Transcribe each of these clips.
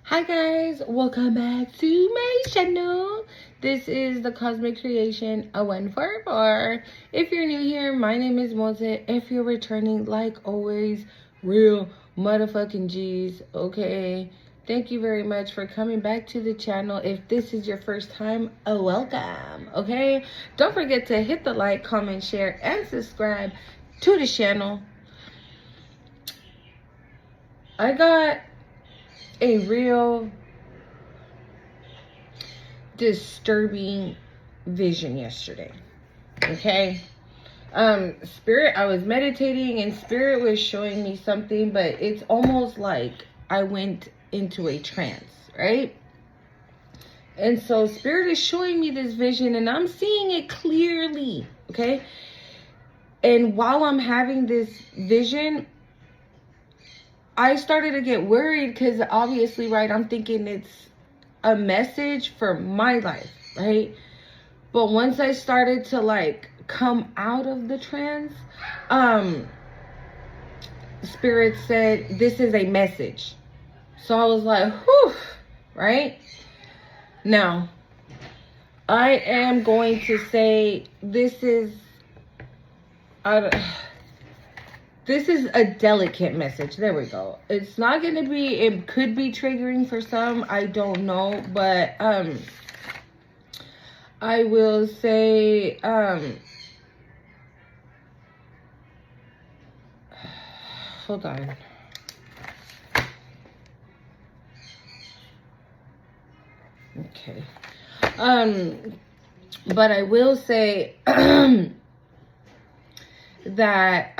Hi guys, welcome back to my channel. This is the Cosmic Creation 144. If you're new here, my name is Monte. If you're returning, like always, real motherfucking G's, okay? Thank you very much for coming back to the channel. If this is your first time, welcome, okay? Don't forget to hit the like, comment, share, and subscribe to the channel. I got a real disturbing vision yesterday. Okay. Spirit, I was meditating and Spirit was showing me something, but it's almost like I went into a trance, right? And so Spirit is showing me this vision and I'm seeing it clearly, okay? And while I'm having this vision, I started to get worried because obviously, right, I'm thinking it's a message for my life, right? But once I started to like come out of the trance, Spirit said, this is a message. So I was like, whew, right? Now, I am going to say this is a delicate message. There we go. It's not going to be, it could be triggering for some. I don't know. But I will say, hold on. Okay. But I will say that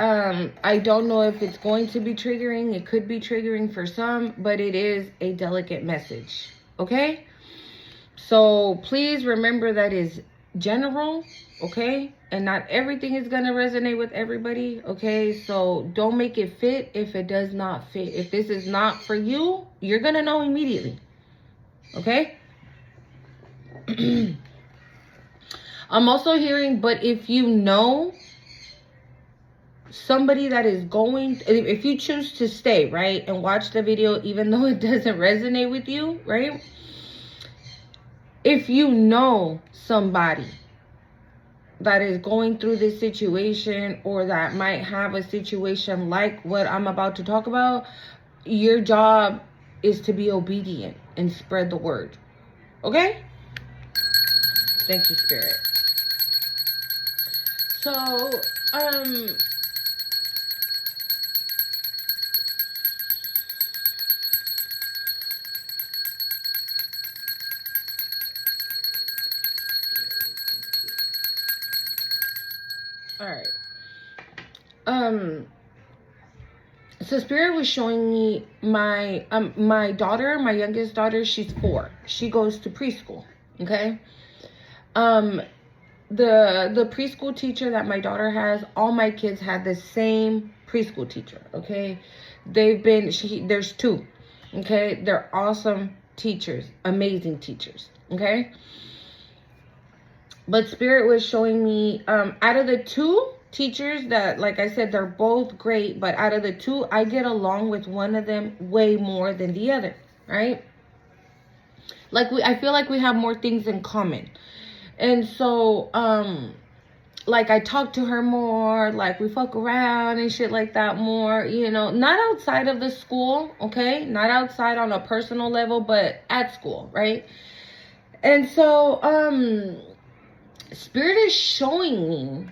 I don't know if it's going to be triggering. It could be triggering for some, but it is a delicate message. Okay? So please remember that is general, okay? And not everything is going to resonate with everybody, okay? So don't make it fit if it does not fit. If this is not for you, you're going to know immediately. Okay? I'm also hearing, but if you know somebody that is going, if you choose to stay, right, and watch the video, even though it doesn't resonate with you, right? If you know somebody that is going through this situation or that might have a situation like what I'm about to talk about, your job is to be obedient and spread the word. Okay? Thank you, Spirit. So, all right. So Spirit was showing me my daughter, my youngest daughter, she's 4. She goes to preschool. Okay. The preschool teacher that my daughter has, all my kids had the same preschool teacher. Okay. There's 2. Okay. They're awesome teachers, amazing teachers. Okay. But Spirit was showing me, out of the 2 teachers that, like I said, they're both great, but out of the 2, I get along with one of them way more than the other, right? Like I feel like we have more things in common. And so, like I talk to her more, like we fuck around and shit like that more, you know, not outside of the school, okay? Not outside on a personal level, but at school, right? And so, Spirit is showing me,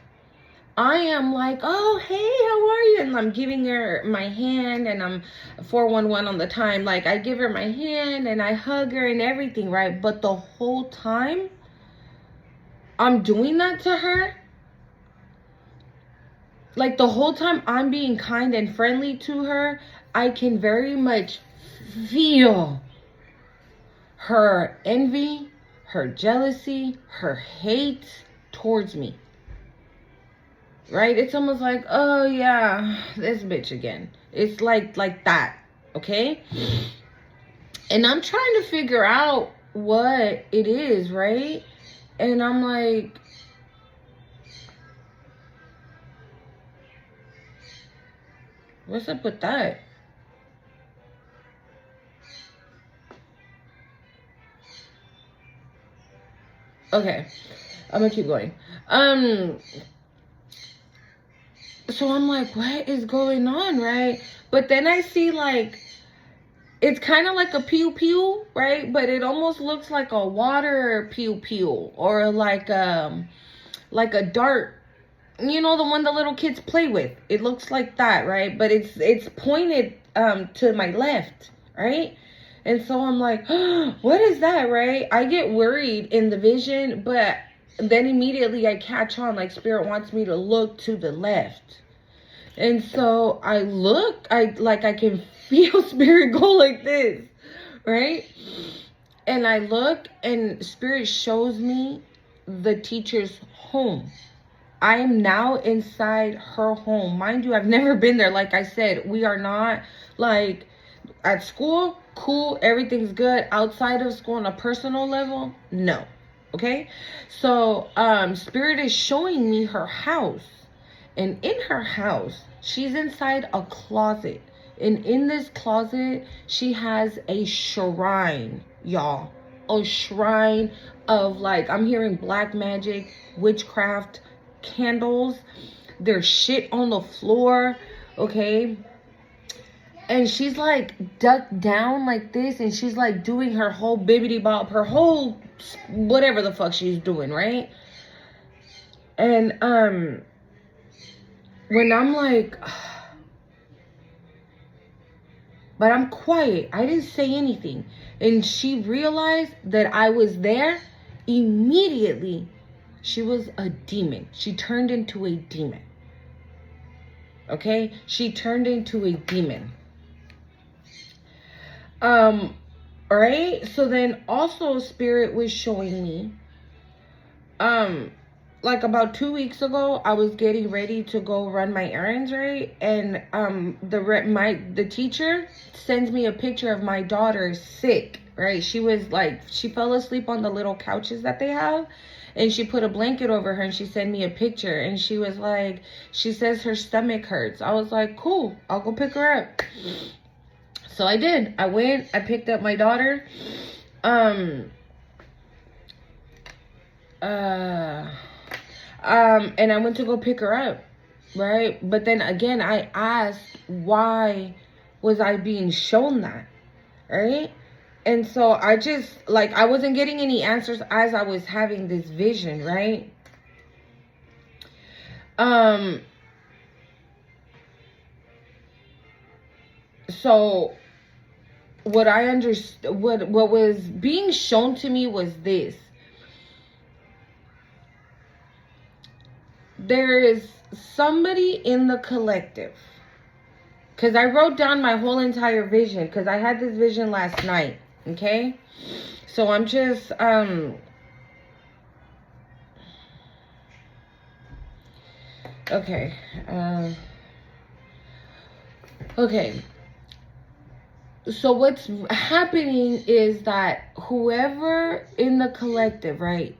I am like, oh, hey, how are you? And I'm giving her my hand and I'm 411 on the time. Like I give her my hand and I hug her and everything, right? But the whole time I'm doing that to her, like the whole time I'm being kind and friendly to her, I can very much feel her envy, her jealousy, her hate towards me. Right? It's almost like, oh yeah, this bitch again. It's like that, okay? And I'm trying to figure out what it is, right? And I'm like, what's up with that? Okay, I'm gonna keep going. So I'm like, what is going on, right? But then I see like, it's kind of like a pew pew, right? But it almost looks like a water pew pew, or like a dart. You know, the one the little kids play with. It looks like that, right? But it's pointed to my left, right? And so I'm like, oh, what is that, right? I get worried in the vision, but then immediately I catch on, like spirit wants me to look to the left. And so I look, I can feel spirit go like this, right? And I look and spirit shows me the teacher's home. I am now inside her home. Mind you, I've never been there. Like I said, we are not like at school, cool, everything's good. Outside of school on a personal level, no. Okay? So, spirit is showing me her house. And in her house, she's inside a closet. And in this closet, she has a shrine, y'all. A shrine of like, I'm hearing black magic, witchcraft, candles. There's shit on the floor, okay? And she's like ducked down like this, and she's like doing her whole bibbity bop, her whole whatever the fuck she's doing, right? And when I'm like, but I'm quiet, I didn't say anything, and she realized that I was there, immediately she was a demon. She turned into a demon. Okay? She turned into a demon. Alright? So then also spirit was showing me, like about 2 weeks ago, I was getting ready to go run my errands, right? And the teacher sends me a picture of my daughter sick, right? She was like, she fell asleep on the little couches that they have, and she put a blanket over her, and she sent me a picture, and she was like, she says her stomach hurts. I was like, cool, I'll go pick her up. So I did. I went, I picked up my daughter. And I went to go pick her up, right? But then again, I asked, why was I being shown that, right? And so I just, like, I wasn't getting any answers as I was having this vision, right? So what I understood, what was being shown to me was this. There is somebody in the collective. Because I wrote down my whole entire vision. Because I had this vision last night. Okay? So I'm just, okay. Okay. So what's happening is that whoever in the collective, right,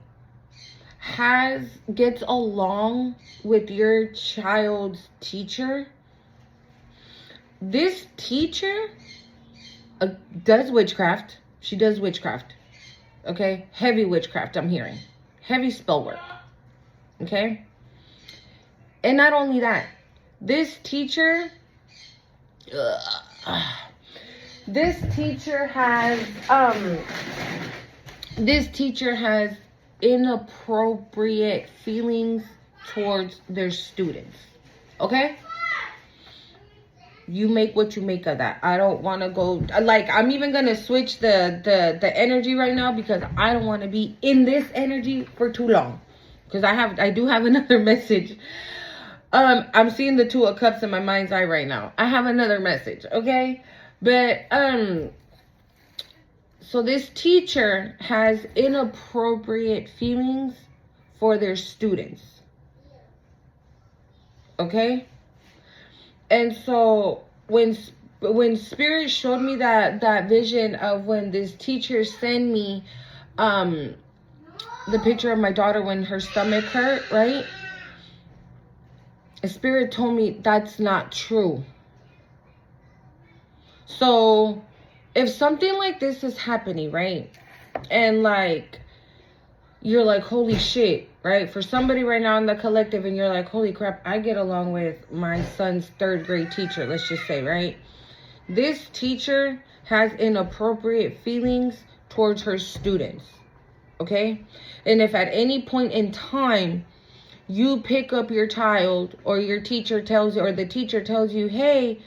gets along with your child's teacher, this teacher does witchcraft. She does witchcraft. Okay? Heavy witchcraft, I'm hearing. Heavy spell work. Okay? And not only that, this teacher has inappropriate feelings towards their students. Okay? You make what you make of that. I don't want to go, like, I'm even going to switch the energy right now, because I don't want to be in this energy for too long. Because I do have another message. I'm seeing the Two of Cups in my mind's eye right now. I have another message, okay? But, so this teacher has inappropriate feelings for their students. Okay? And so when Spirit showed me that vision of when this teacher sent me the picture of my daughter when her stomach hurt, right? Spirit told me that's not true. So if something like this is happening, right? And like you're like, holy shit, right? For somebody right now in the collective, and you're like, holy crap, I get along with my son's 3rd grade teacher, let's just say, right? This teacher has inappropriate feelings towards her students, okay? And if at any point in time you pick up your child, or your teacher tells you, or the teacher tells you, hey,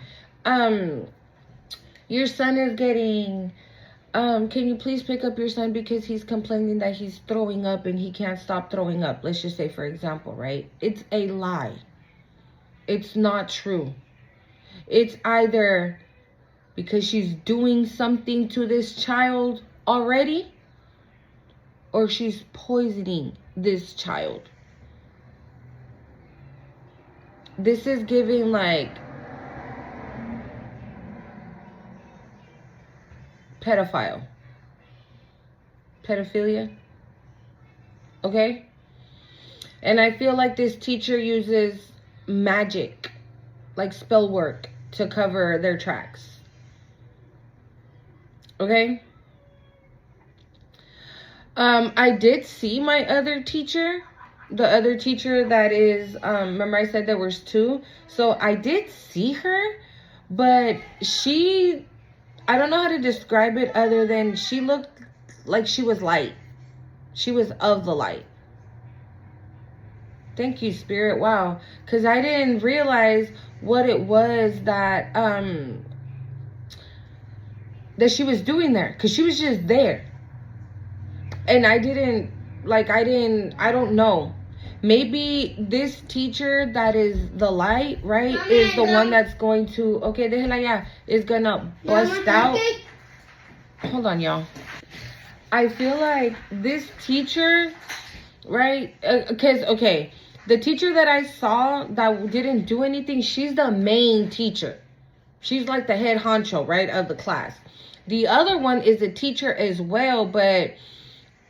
your son is getting, can you please pick up your son because he's complaining that he's throwing up and he can't stop throwing up. Let's just say, for example, right? It's a lie. It's not true. It's either because she's doing something to this child already, or she's poisoning this child. This is giving like pedophilia, okay? And I feel like this teacher uses magic, like spell work, to cover their tracks, okay? I did see my other teacher, the other teacher that is, remember I said there was 2, so I did see her, but she, I don't know how to describe it other than she looked like she was light. She was of the light. Thank you, Spirit. Wow. Because I didn't realize what it was that that she was doing there. Because she was just there. And I don't know. Maybe this teacher that is the light, right, is the one that's going to, okay, déjela ya, is going to bust out. Hold on, y'all. I feel like this teacher, right, because, okay, the teacher that I saw that didn't do anything, she's the main teacher. She's like the head honcho, right, of the class. The other one is a teacher as well, but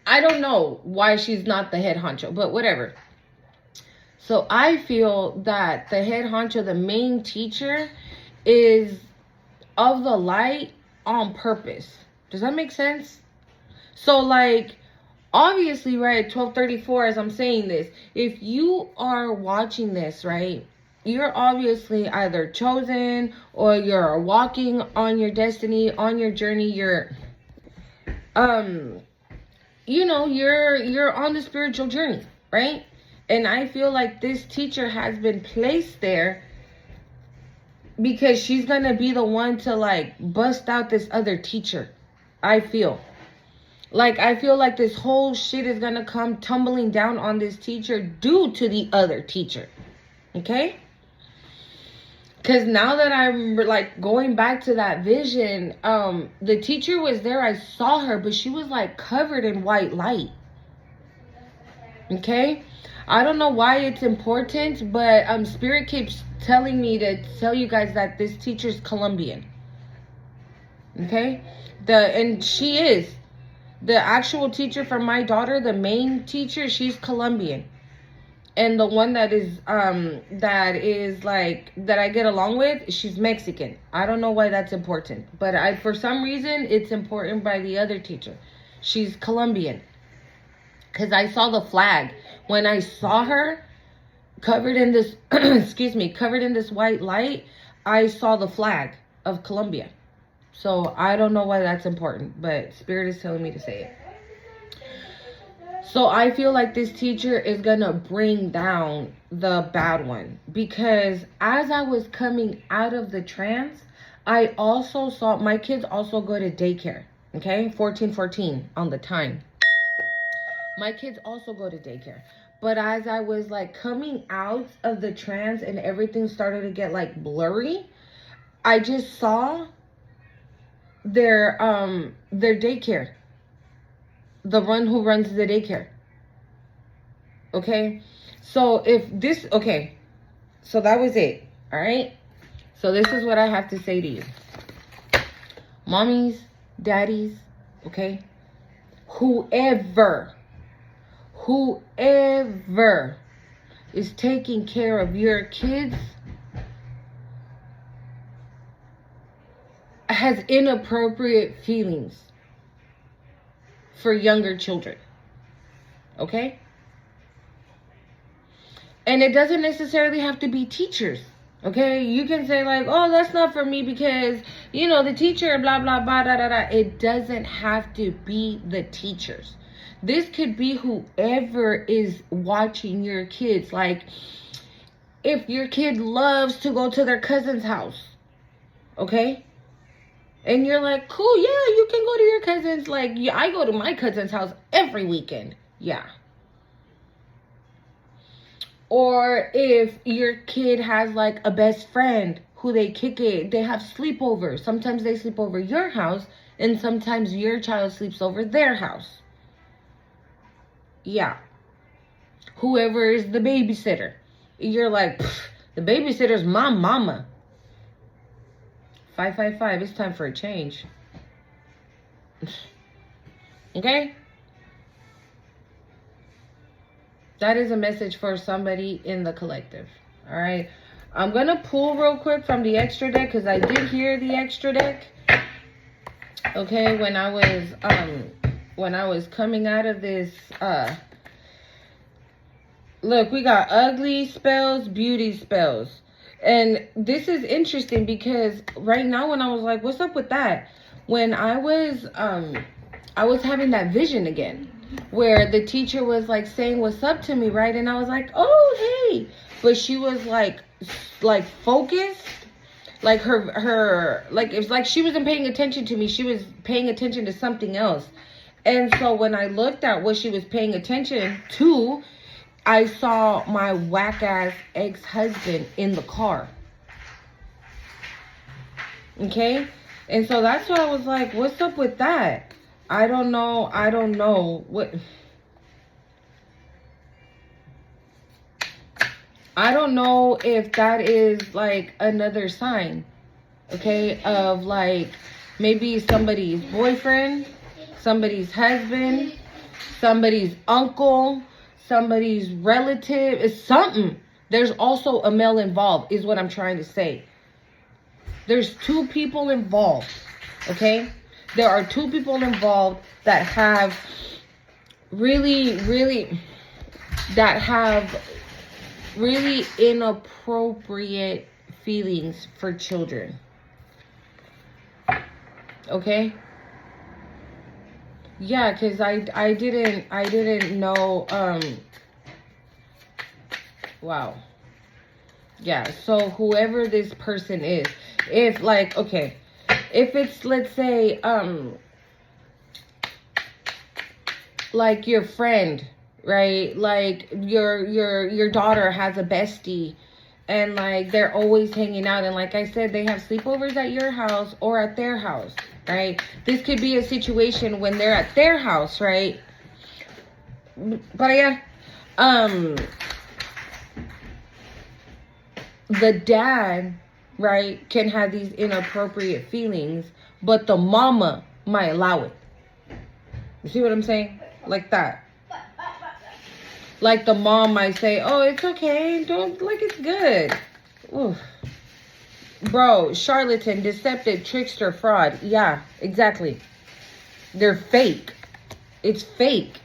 I don't know why she's not the head honcho, but whatever. So I feel that the head honcho, the main teacher, is of the light on purpose. Does that make sense? So like, obviously, right, 1234, as I'm saying this, if you are watching this, right, you're obviously either chosen or you're walking on your destiny, on your journey. You're, you know, you're on the spiritual journey, right? And I feel like this teacher has been placed there because she's going to be the one to like bust out this other teacher. I feel like this whole shit is going to come tumbling down on this teacher due to the other teacher. Okay? Because now that I'm like going back to that vision, the teacher was there. I saw her, but she was like covered in white light. Okay? I don't know why it's important, but Spirit keeps telling me to tell you guys that this teacher's Colombian. Okay? And she is. The actual teacher for my daughter, the main teacher, she's Colombian. And the one that is like, that I get along with, she's Mexican. I don't know why that's important. But for some reason, it's important by the other teacher. She's Colombian. Because I saw the flag. When I saw her covered in this, covered in this white light, I saw the flag of Colombia. So I don't know why that's important, but Spirit is telling me to say it. So I feel like this teacher is going to bring down the bad one. Because as I was coming out of the trance, I also saw, my kids also go to daycare. Okay, 14:14 on the time. My kids also go to daycare. But as I was like coming out of the trance and everything started to get like blurry, I just saw their daycare. The one who runs the daycare. Okay? So so that was it. All right? So this is what I have to say to you. Mommies, daddies, okay? Whoever is taking care of your kids has inappropriate feelings for younger children. Okay? And it doesn't necessarily have to be teachers. Okay? You can say like, oh, that's not for me because, you know, the teacher, blah, blah, blah, da, da, da. It doesn't have to be the teachers. This could be whoever is watching your kids. Like, if your kid loves to go to their cousin's house, okay? And you're like, cool, yeah, you can go to your cousin's. Like, yeah, I go to my cousin's house every weekend. Yeah. Or if your kid has like a best friend who they kick it, they have sleepovers. Sometimes they sleep over your house and sometimes your child sleeps over their house. Yeah. Whoever is the babysitter. You're like, the babysitter's my mama. 555, it's time for a change. Okay? That is a message for somebody in the collective. All right? I'm going to pull real quick from the extra deck because I did hear the extra deck. Okay, when I was coming out of this look, we got ugly spells, beauty spells. And this is interesting because right now when I was like, what's up with that? When I was having that vision again where the teacher was like saying what's up to me, right? And I was like, oh, hey. But she was like focused. Like her like it's like she wasn't paying attention to me. She was paying attention to something else. And so when I looked at what she was paying attention to, I saw my whack-ass ex-husband in the car. Okay? And so that's why I was like, what's up with that? I don't know. What... I don't know if that is like another sign, okay, of like maybe somebody's boyfriend, somebody's husband, somebody's uncle, somebody's relative. It's something. There's also a male involved is what I'm trying to say. There's two people involved, okay? There are two people involved that have really inappropriate feelings for children. Okay? Yeah, because I didn't know, wow. Yeah, so whoever this person is, if like, okay, if it's, let's say, like your friend, right? Like your daughter has a bestie and like they're always hanging out, and like I said, they have sleepovers at your house or at their house, right? This could be a situation when they're at their house, right? But yeah, the dad, right, can have these inappropriate feelings, but the mama might allow it. You see what I'm saying? Like that. Like the mom might say, oh, it's okay. Don't, like, it's good. Oof. Bro, charlatan, deceptive, trickster, fraud. Yeah, exactly. They're fake. It's fake.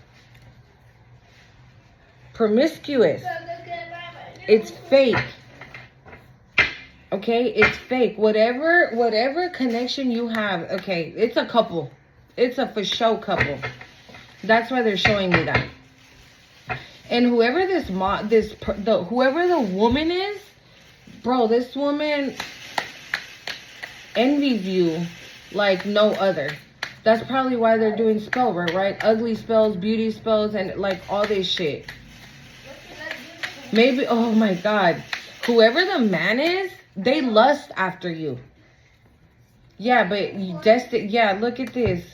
Promiscuous. It's fake. Okay, it's fake. Whatever connection you have, okay, it's a couple. It's a for show couple. That's why they're showing me that. And whoever whoever the woman is, bro, this woman envies you like no other. That's probably why they're doing spell work, right? Ugly spells, beauty spells, and like all this shit. Maybe, oh my God. Whoever the man is, they lust after you. Yeah, but yeah, look at this.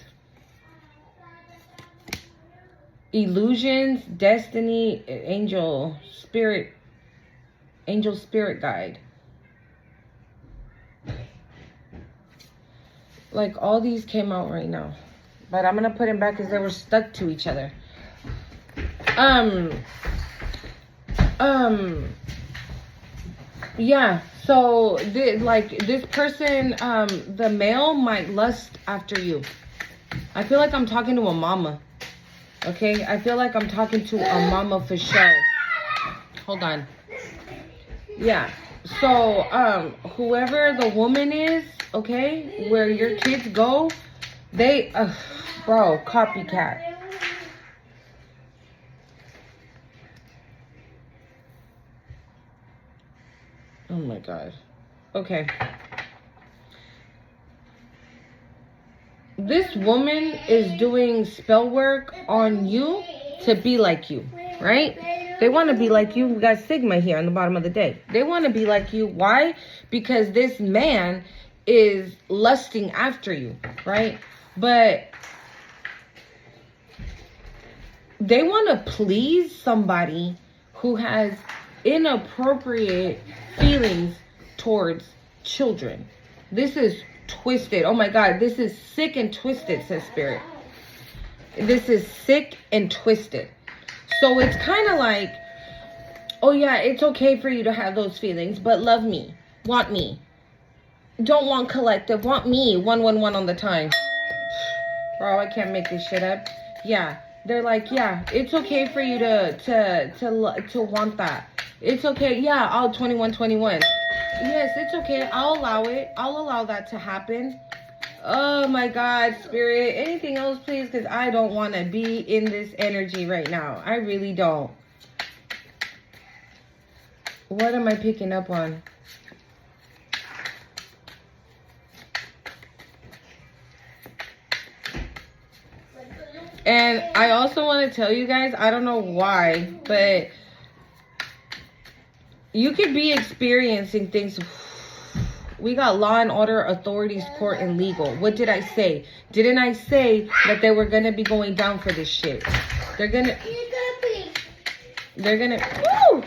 Illusions, destiny, angel spirit guide. Like all these came out right now, but I'm gonna put them back because they were stuck to each other. Yeah, so this person, the male might lust after you. I feel like I'm talking to a mama. Okay? I feel like I'm talking to a mama for sure. Hold on. Yeah. So, whoever the woman is, okay, where your kids go, they, bro, copycat. Oh my God. Okay. This woman is doing spell work on you to be like you, right? They want to be like you. We got Sigma here on the bottom of the day. They want to be like you. Why? Because this man is lusting after you, right? But they want to please somebody who has inappropriate feelings towards children. This is twisted. Oh my God, this is sick and twisted, says Spirit. This is sick and twisted. So it's kind of like, oh yeah, it's okay for you to have those feelings, but love me, want me. Don't want collective, want me, 111 on the time. Bro, I can't make this shit up. Yeah, they're like, yeah, it's okay for you to want that. It's okay. Yeah, I'll 21. Yes, it's okay. I'll allow it. I'll allow that to happen. Oh my God, Spirit. Anything else, please? Because I don't want to be in this energy right now. I really don't. What am I picking up on? And I also want to tell you guys, I don't know why, but you could be experiencing things. We got law and order, authorities, court, and legal. What did I say? Didn't I say that they were going to be going down for this shit? They're going to... Woo!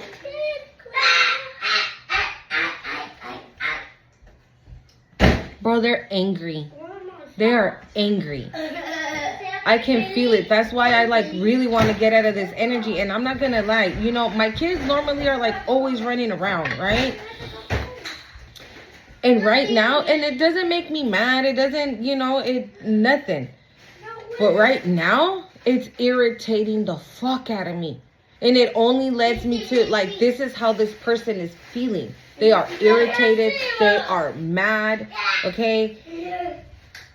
Bro, they're angry. They are angry. I can feel it. That's why I like really want to get out of this energy. And I'm not going to lie. You know, my kids normally are like always running around, right? And right now, and it doesn't make me mad. It doesn't, you know, nothing. But right now, it's irritating the fuck out of me. And it only leads me to, like, this is how this person is feeling. They are irritated. They are mad. Okay?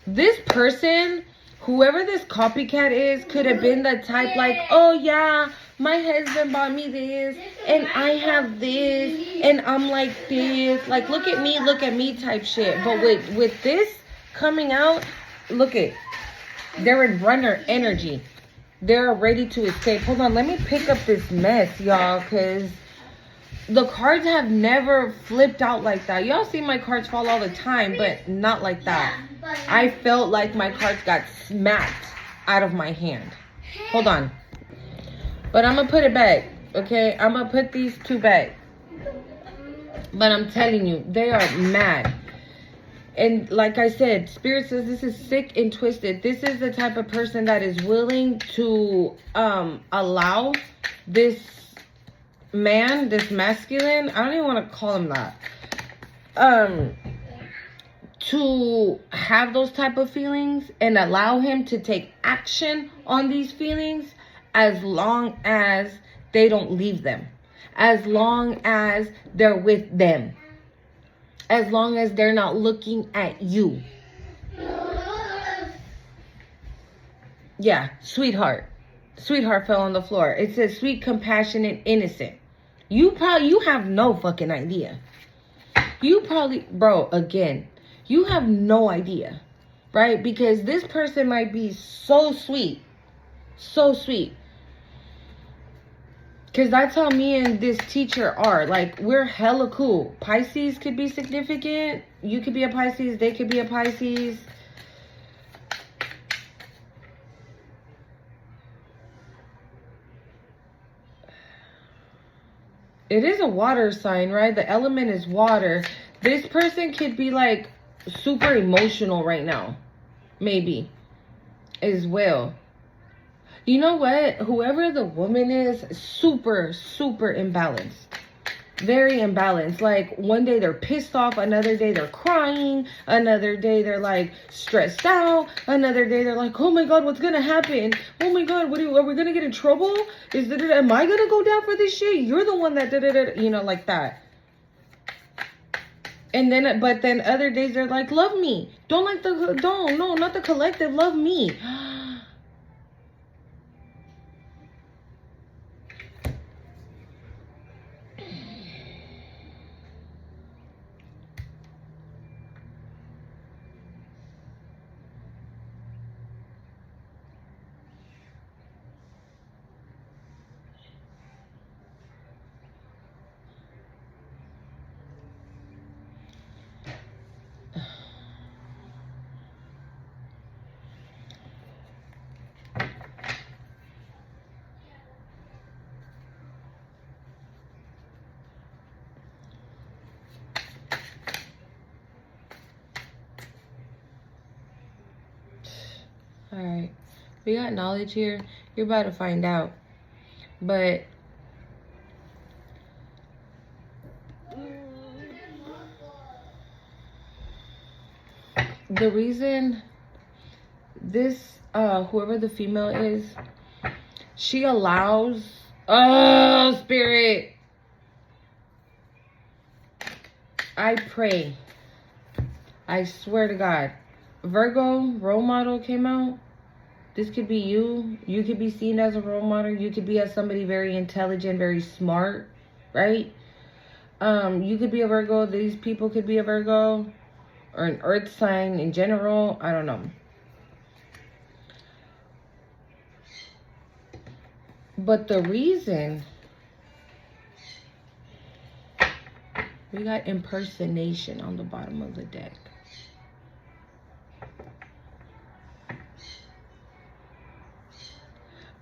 This person, whoever this copycat is, could have been the type like, oh yeah, my husband bought me this, and I have this, and I'm like this. Like, look at me type shit. But with this coming out, look it. They're in runner energy. They're ready to escape. Hold on, let me pick up this mess, y'all, because the cards have never flipped out like that. Y'all see my cards fall all the time, but not like that. I felt like my cards got smacked out of my hand. Hold on. But I'm going to put it back, okay? I'm going to put these two back. But I'm telling you, they are mad. And like I said, Spirit says this is sick and twisted. This is the type of person that is willing to allow this man, this masculine, I don't even want to call him that, to have those type of feelings and allow him to take action on these feelings as long as they don't leave them, as long as they're with them, as long as they're not looking at you. Yeah, sweetheart fell on the floor. It says sweet, compassionate, innocent. You have no fucking idea. You probably, bro, again, you have no idea, right? Because this person might be so sweet. Because that's how me and this teacher are. Like, we're hella cool. Pisces could be significant. You could be a Pisces. They could be a Pisces. It is a water sign, right? The element is water. This person could be like super emotional right now. Maybe. As well. You know what? Whoever the woman is, super imbalanced. very imbalanced. Like one day they're pissed off, another day they're crying, another day they're like stressed out, another day they're like, oh my god, what's gonna happen? Oh my god, are we gonna get in trouble? Am I gonna go down for this shit? You're the one that did it, you know, like that. And then, but then other days they're like, love me. No, not the collective, love me. Alright, we got knowledge here. You're about to find out. But the reason this, whoever the female is, she allows, oh, spirit, I pray, I swear to God, Virgo role model came out. This could be you. You could be seen as a role model. You could be as somebody very intelligent, very smart, right? You could be a Virgo. These people could be a Virgo or an earth sign in general. I don't know. But the reason we got impersonation on the bottom of the deck.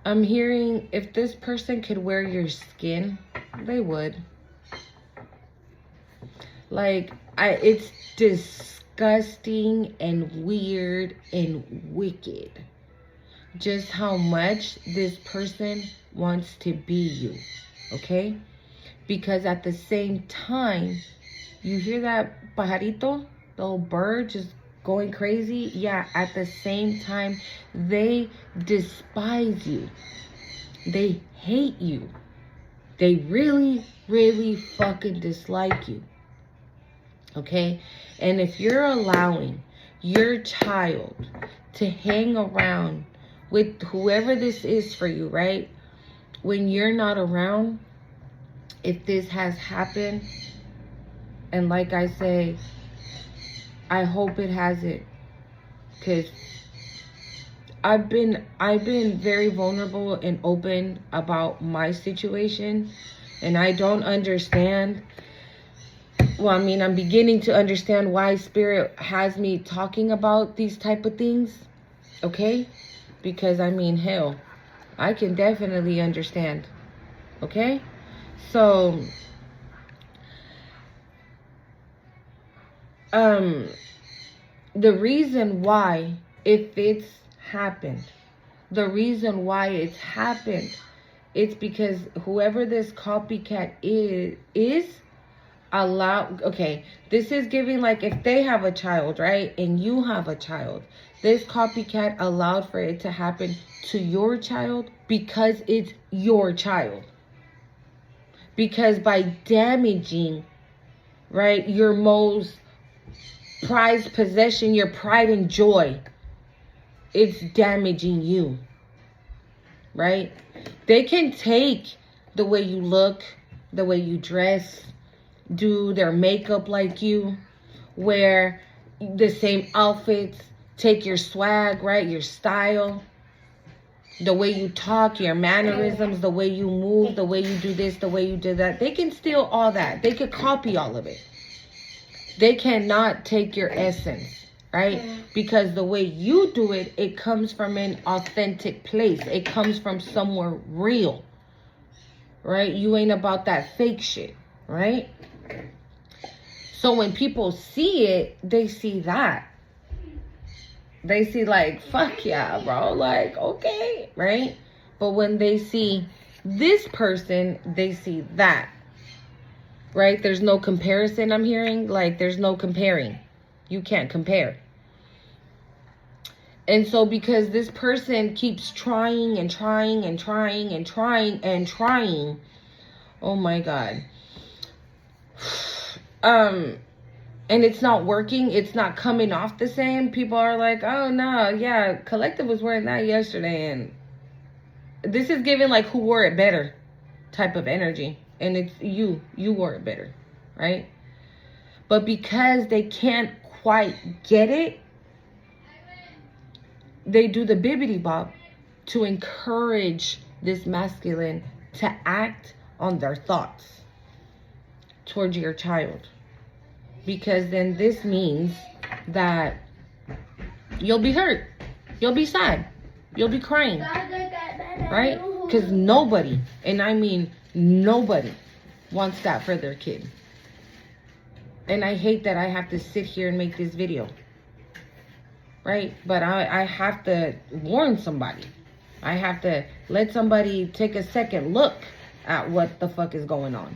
I'm hearing if this person could wear your skin, they would. Like, it's disgusting and weird and wicked just how much this person wants to be you, okay? Because at the same time, you hear that pajarito, the little bird just going crazy? Yeah, at the same time, they despise you. They hate you. They really, really fucking dislike you. Okay? And if you're allowing your child to hang around with whoever this is for you, right? When you're not around, if this has happened, and like I say, I hope it hasn't, because I've been very vulnerable and open about my situation, and I don't understand. Well, I mean, I'm beginning to understand why Spirit has me talking about these type of things, okay? Because, I mean, hell, I can definitely understand, okay? So, the reason why, if it's happened, the reason why it's happened, it's because whoever this copycat is okay, this is giving, like, if they have a child, right, and you have a child, this copycat allowed for it to happen to your child because it's your child. Because by damaging, right, your most prized possession, your pride and joy, it's damaging you, right? They can take the way you look, the way you dress, do their makeup like you, wear the same outfits, take your swag, right, your style, the way you talk, your mannerisms, the way you move, the way you do this, the way you do that. They can steal all that. They could copy all of it. They cannot take your essence, right? Because the way you do it, it comes from an authentic place. It comes from somewhere real, right? You ain't about that fake shit, right? So when people see it, they see that. They see, like, fuck yeah, bro. Like, okay, right? But when they see this person, they see that. right? There's no comparison, I'm hearing. Like, there's no comparing. You can't compare. And so because this person keeps trying and trying and trying and trying and trying, oh my God. And it's not working, it's not coming off the same. People are like, oh no, yeah, Collective was wearing that yesterday, and this is giving like who wore it better type of energy. And it's you wore it better, right? But because they can't quite get it, they do the bibbity bob to encourage this masculine to act on their thoughts towards your child. Because then this means that you'll be hurt. You'll be sad. You'll be crying. Right? Because nobody, and I mean nobody, wants that for their kid. And I hate that I have to sit here and make this video. Right? But I have to warn somebody. I have to let somebody take a second look at what the fuck is going on.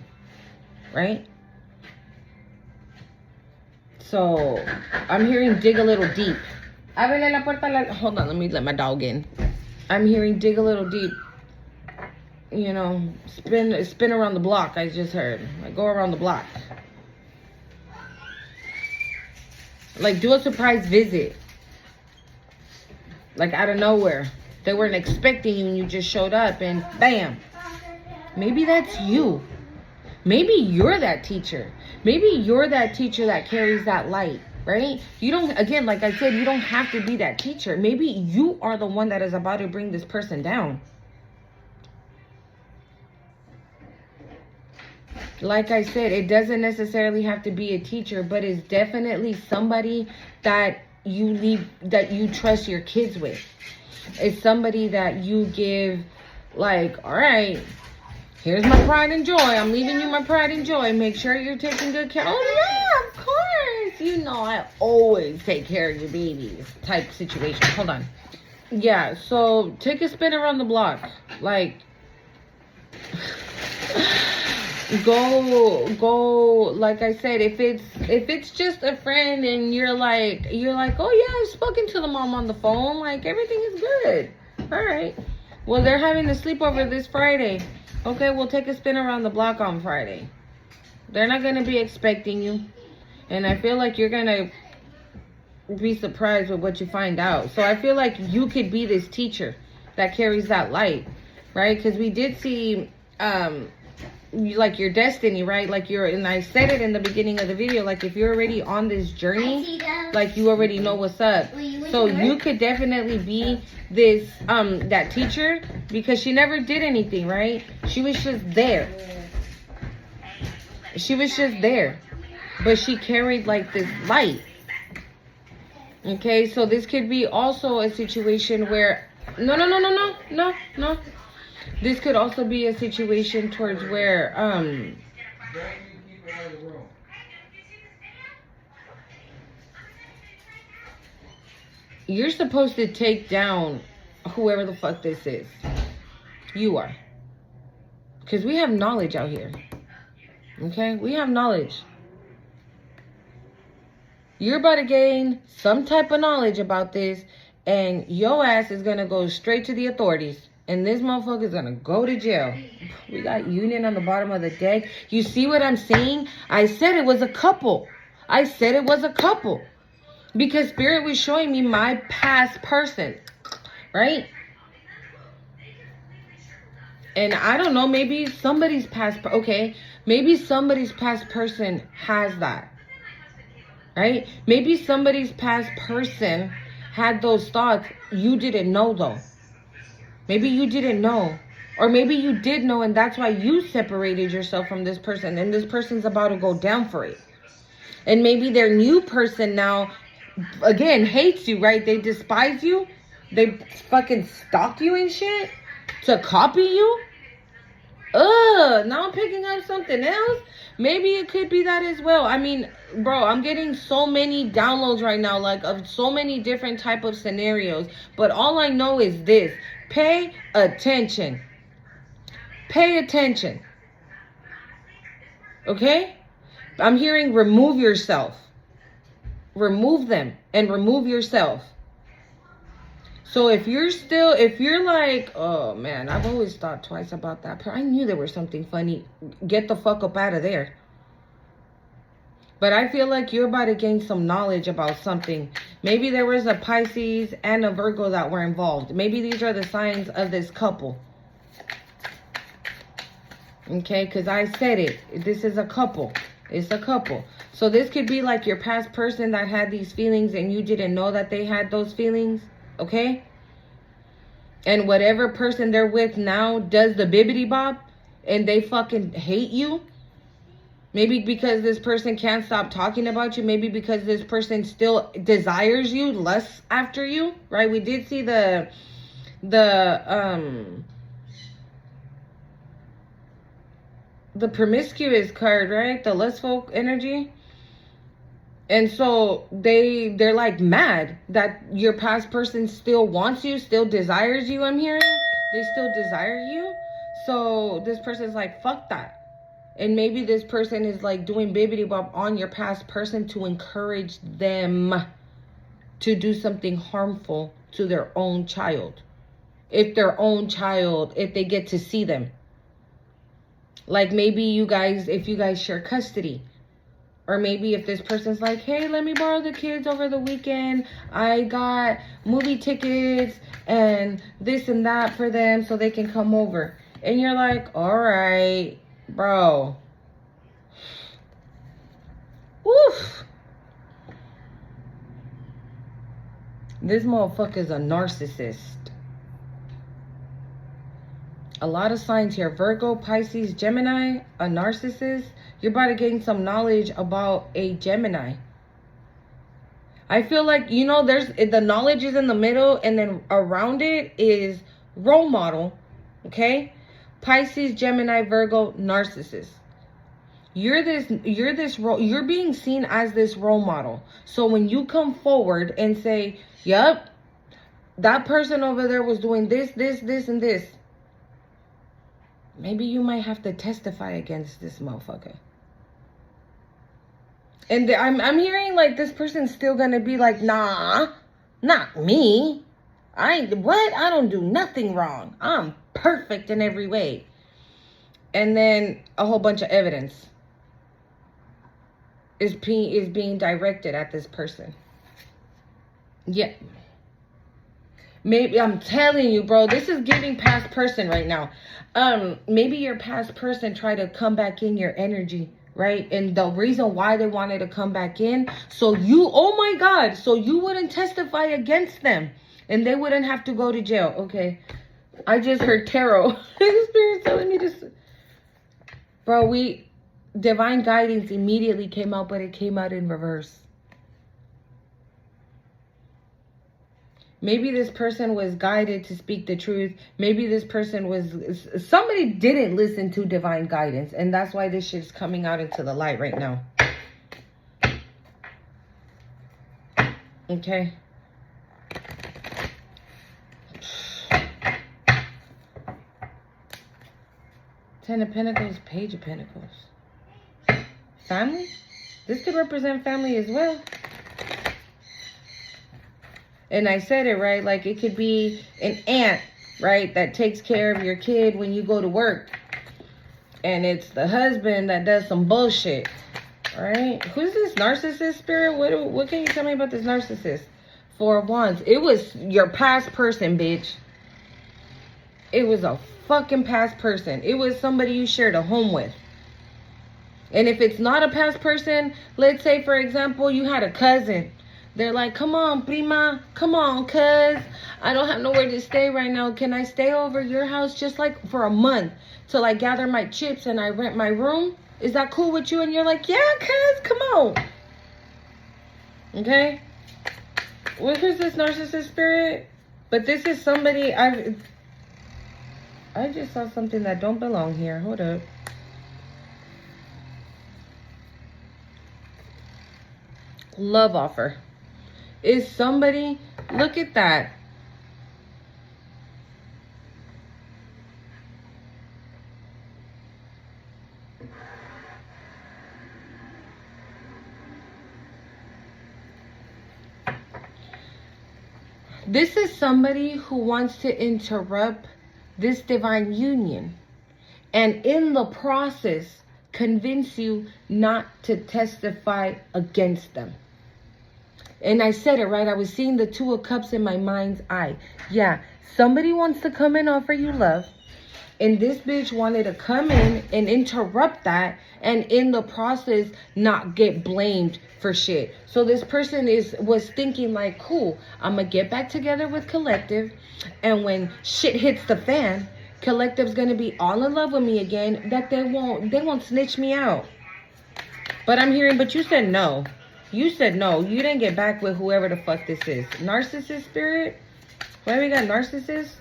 Right? So, I'm hearing dig a little deep. Hold on, let me let my dog in. I'm hearing dig a little deep. You know, spin around the block, I just heard. Like, go around the block. Like, do a surprise visit. Like, out of nowhere. They weren't expecting you and you just showed up and bam. Maybe that's you. Maybe you're that teacher. Maybe you're that teacher that carries that light, right? You don't, again, like I said, you don't have to be that teacher. Maybe you are the one that is about to bring this person down. Like I said, it doesn't necessarily have to be a teacher, but it's definitely somebody that you trust your kids with. It's somebody that you give, like, all right, here's my pride and joy. I'm leaving you my pride and joy. Make sure you're taking good care. Oh, yeah, of course. You know I always take care of your babies type situation. Hold on. Yeah, so take a spin around the block. Like, go, like I said, if it's just a friend and you're like, oh yeah, I've spoken to the mom on the phone. Like, everything is good. All right. Well, they're having a sleepover this Friday. Okay, we'll take a spin around the block on Friday. They're not going to be expecting you. And I feel like you're going to be surprised with what you find out. So I feel like you could be this teacher that carries that light, right? Because we did see, like, your destiny, right? Like, and I said it in the beginning of the video, like, if you're already on this journey, like, you already know what's up. So you could definitely be this, that teacher, because she never did anything, right? She was just there. She was just there. But she carried, like, this light. Okay, so this could be also a situation where, no. This could also be a situation towards where, you're supposed to take down whoever the fuck this is. You are. Because we have knowledge out here. Okay? We have knowledge. You're about to gain some type of knowledge about this, and your ass is going to go straight to the authorities. And this motherfucker is going to go to jail. We got Union on the bottom of the deck. You see what I'm saying? I said it was a couple. Because Spirit was showing me my past person. Right? And I don't know, maybe somebody's past... Okay, maybe somebody's past person has that. Right? Maybe somebody's past person had those thoughts. You didn't know, though. Maybe you didn't know. Or maybe you did know, and that's why you separated yourself from this person. And this person's about to go down for it. And maybe their new person now, again, hates you, right? They despise you. They fucking stalk you and shit to copy you. Now I'm picking up something else. Maybe it could be that as well. I mean, bro, I'm getting so many downloads right now, like, of so many different type of scenarios. But all I know is this. Pay attention. Pay attention. Okay? I'm hearing remove yourself. Remove them and remove yourself. So if you're like, oh man, I've always thought twice about that. I knew there was something funny. Get the fuck up out of there. But I feel like you're about to gain some knowledge about something. Maybe there was a Pisces and a Virgo that were involved. Maybe these are the signs of this couple. Okay, because I said it. This is a couple. It's a couple. So this could be like your past person that had these feelings and you didn't know that they had those feelings. Okay? And whatever person they're with now does the bibbity bob and they fucking hate you. Maybe because this person can't stop talking about you. Maybe because this person still desires you, lusts after you, right? We did see the promiscuous card, right? The lustful energy. And so they're like mad that your past person still wants you, still desires you, I'm hearing. They still desire you. So this person's like, fuck that. And maybe this person is like doing bibbity bob on your past person to encourage them to do something harmful to their own child. If they get to see them. Like maybe if you guys share custody. Or maybe if this person's like, hey, let me borrow the kids over the weekend. I got movie tickets and this and that for them so they can come over. And you're like, all right, bro. Woof. This motherfucker's a narcissist. A lot of signs here. Virgo, Pisces, Gemini, a narcissist. You're about to gain some knowledge about a Gemini. I feel like, there's the knowledge is in the middle and then around it is role model. Okay? Pisces, Gemini, Virgo, narcissist. You're being seen as this role model. So when you come forward and say, yep, that person over there was doing this, and this. Maybe you might have to testify against this motherfucker. And I'm hearing like this person's still gonna be like, nah, not me. I don't do nothing wrong. I'm perfect in every way. And then a whole bunch of evidence is being directed at this person. Yeah. Maybe, I'm telling you, bro, this is giving past person right now. Maybe your past person tried to come back in your energy, right? And the reason why they wanted to come back in, so you wouldn't testify against them and they wouldn't have to go to jail. Okay. I just heard tarot. The Spirit's telling me this. Bro, divine guidance immediately came out, but it came out in reverse. Maybe this person was guided to speak the truth. Maybe this person somebody didn't listen to divine guidance. And that's why this shit's coming out into the light right now. Okay. Ten of Pentacles, Page of Pentacles. Family? This could represent family as well. And I said it, right? Like it could be an aunt, right? That takes care of your kid when you go to work. And it's the husband that does some bullshit, right? Who's this narcissist, Spirit? What can you tell me about this narcissist? Four of Wands. It was your past person, bitch. It was a fucking past person. It was somebody you shared a home with. And if it's not a past person, let's say, for example, you had a cousin. They're like, come on, prima. Come on, cuz. I don't have nowhere to stay right now. Can I stay over your house just like for a month till I gather my chips and I rent my room? Is that cool with you? And you're like, yeah, cuz, come on. Okay? What is this narcissist, Spirit? But this is somebody I just saw something that don't belong here. Hold up. Love offer. Is somebody, look at that. This is somebody who wants to interrupt this divine union. And in the process, convince you not to testify against them. And I said it right. I was seeing the Two of Cups in my mind's eye. Yeah, somebody wants to come and offer you love. And this bitch wanted to come in and interrupt that. And in the process, not get blamed for shit. So this person was thinking like, cool, I'm going to get back together with Collective. And when shit hits the fan, Collective's going to be all in love with me again. That they won't snitch me out. But I'm hearing, but you said no. You said no. You didn't get back with whoever the fuck this is. Narcissist spirit? Why we got narcissist?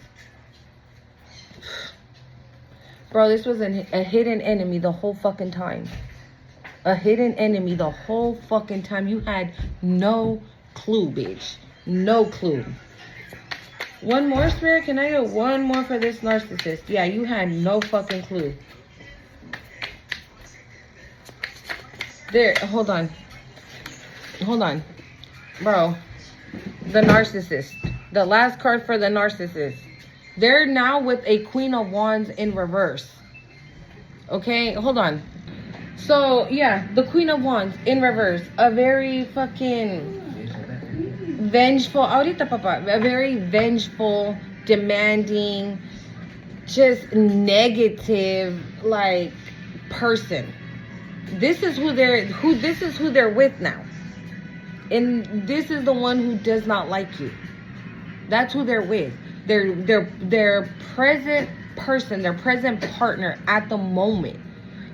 Bro, this was a hidden enemy the whole fucking time. A hidden enemy the whole fucking time. You had no clue, bitch. No clue. One more, Spirit? Can I get one more for this narcissist? Yeah, you had no fucking clue. There, hold on. Hold on. Bro, the narcissist. The last card for the narcissist. They're now with a Queen of Wands in reverse. Okay, hold on. So, yeah, the Queen of Wands in reverse. A very fucking vengeful, ahorita papa, a very vengeful, demanding, just negative, like, person. This is who they're with now. And this is the one who does not like you. That's who they're with. Their present person, their present partner at the moment,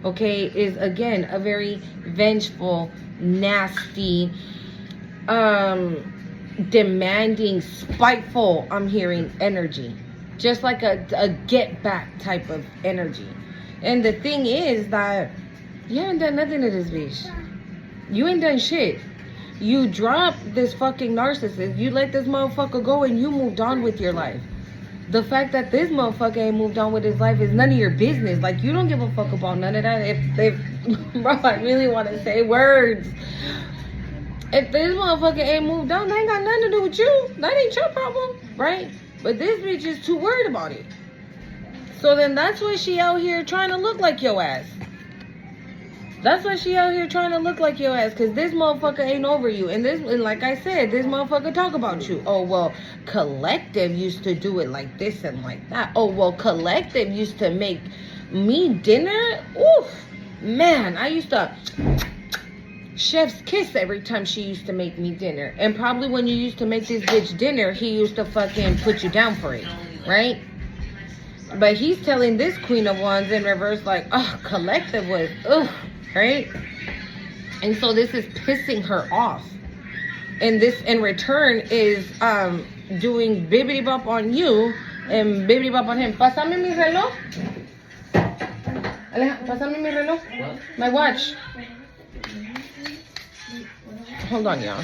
okay, is again a very vengeful, nasty, demanding, spiteful, I'm hearing, energy. Just like a get back type of energy. And the thing is that you haven't done nothing to this bitch. You ain't done shit. You dropped this fucking narcissist. You let this motherfucker go and you moved on with your life. The fact that this motherfucker ain't moved on with his life is none of your business. Like, you don't give a fuck about none of that. If bro, I really want to say words. If this motherfucker ain't moved on, that ain't got nothing to do with you. That ain't your problem, right? But this bitch is too worried about it. So then that's why she out here trying to look like your ass. That's why she out here trying to look like your ass. Because this motherfucker ain't over you. And like I said, this motherfucker talk about you. Oh, well, Collective used to do it like this and like that. Oh, well, Collective used to make me dinner. Oof. Man, I used to chef's kiss every time she used to make me dinner. And probably when you used to make this bitch dinner, he used to fucking put you down for it. Right? But he's telling this Queen of Wands in reverse like, oh, Collective was, ugh. Right? And so this is pissing her off. And this in return is doing bibbity bop on you and bibbity bop on him. Pásame mi reloj. Aleja, pásame mi reloj. My watch. Hold on, y'all.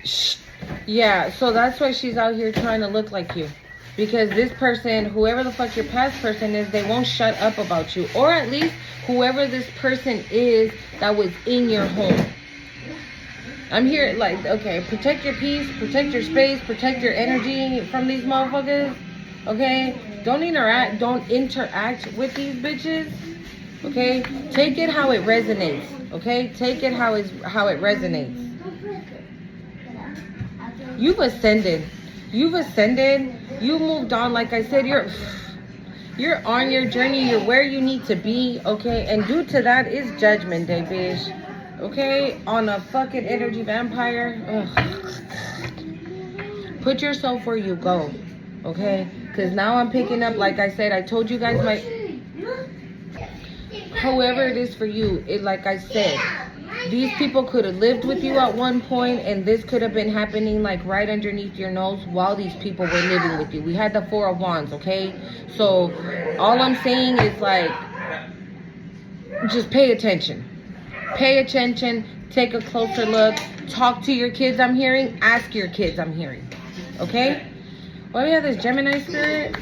Shh. Yeah, so that's why she's out here trying to look like you. Because this person, whoever the fuck your past person is, they won't shut up about you. Or at least whoever this person is that was in your home. I'm here like, okay, protect your peace, protect your space, protect your energy from these motherfuckers. Okay? Don't interact with these bitches. Okay? Take it how it resonates. Okay? Take it how it resonates. You've ascended. You moved on. Like I said, you're on your journey. You're where you need to be. Okay? And due to that is Judgment Day, bitch. Okay? On a fucking energy vampire. Ugh. Put yourself where you go. Okay? Because now I'm picking up, like I said, I told you guys however it is for you, like I said, these people could have lived with you at one point, and this could have been happening like right underneath your nose while these people were living with you. We had the Four of Wands, okay? So all I'm saying is like, just pay attention. Pay attention. Take a closer look. Talk to your kids, I'm hearing. Ask your kids, I'm hearing. Okay? Why do we have this Gemini spirit?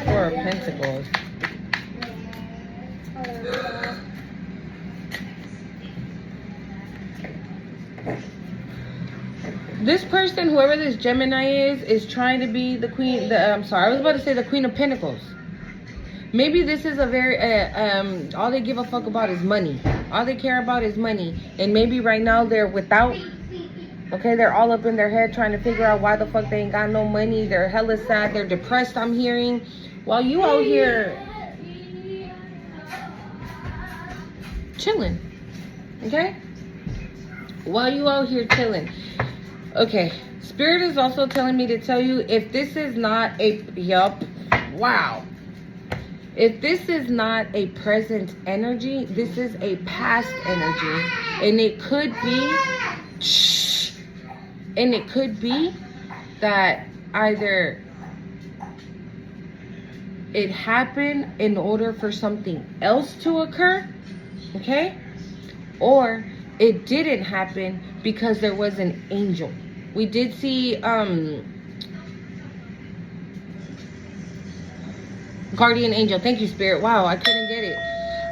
Four of Pentacles. This person, whoever this Gemini is trying to be the queen. I'm sorry, I was about to say the Queen of Pentacles. Maybe this is a very, all they give a fuck about is money. All they care about is money. And maybe right now they're without, okay, they're all up in their head trying to figure out why the fuck they ain't got no money. They're hella sad. They're depressed, I'm hearing. While you out here chilling, okay? While you out here chilling. Okay, Spirit is also telling me to tell you, if this is not a, wow. If this is not a present energy, this is a past energy. And it could be, that either it happened in order for something else to occur, okay? Or it didn't happen because there was an angel. We did see, Guardian Angel. Thank you, Spirit. Wow, I couldn't get it.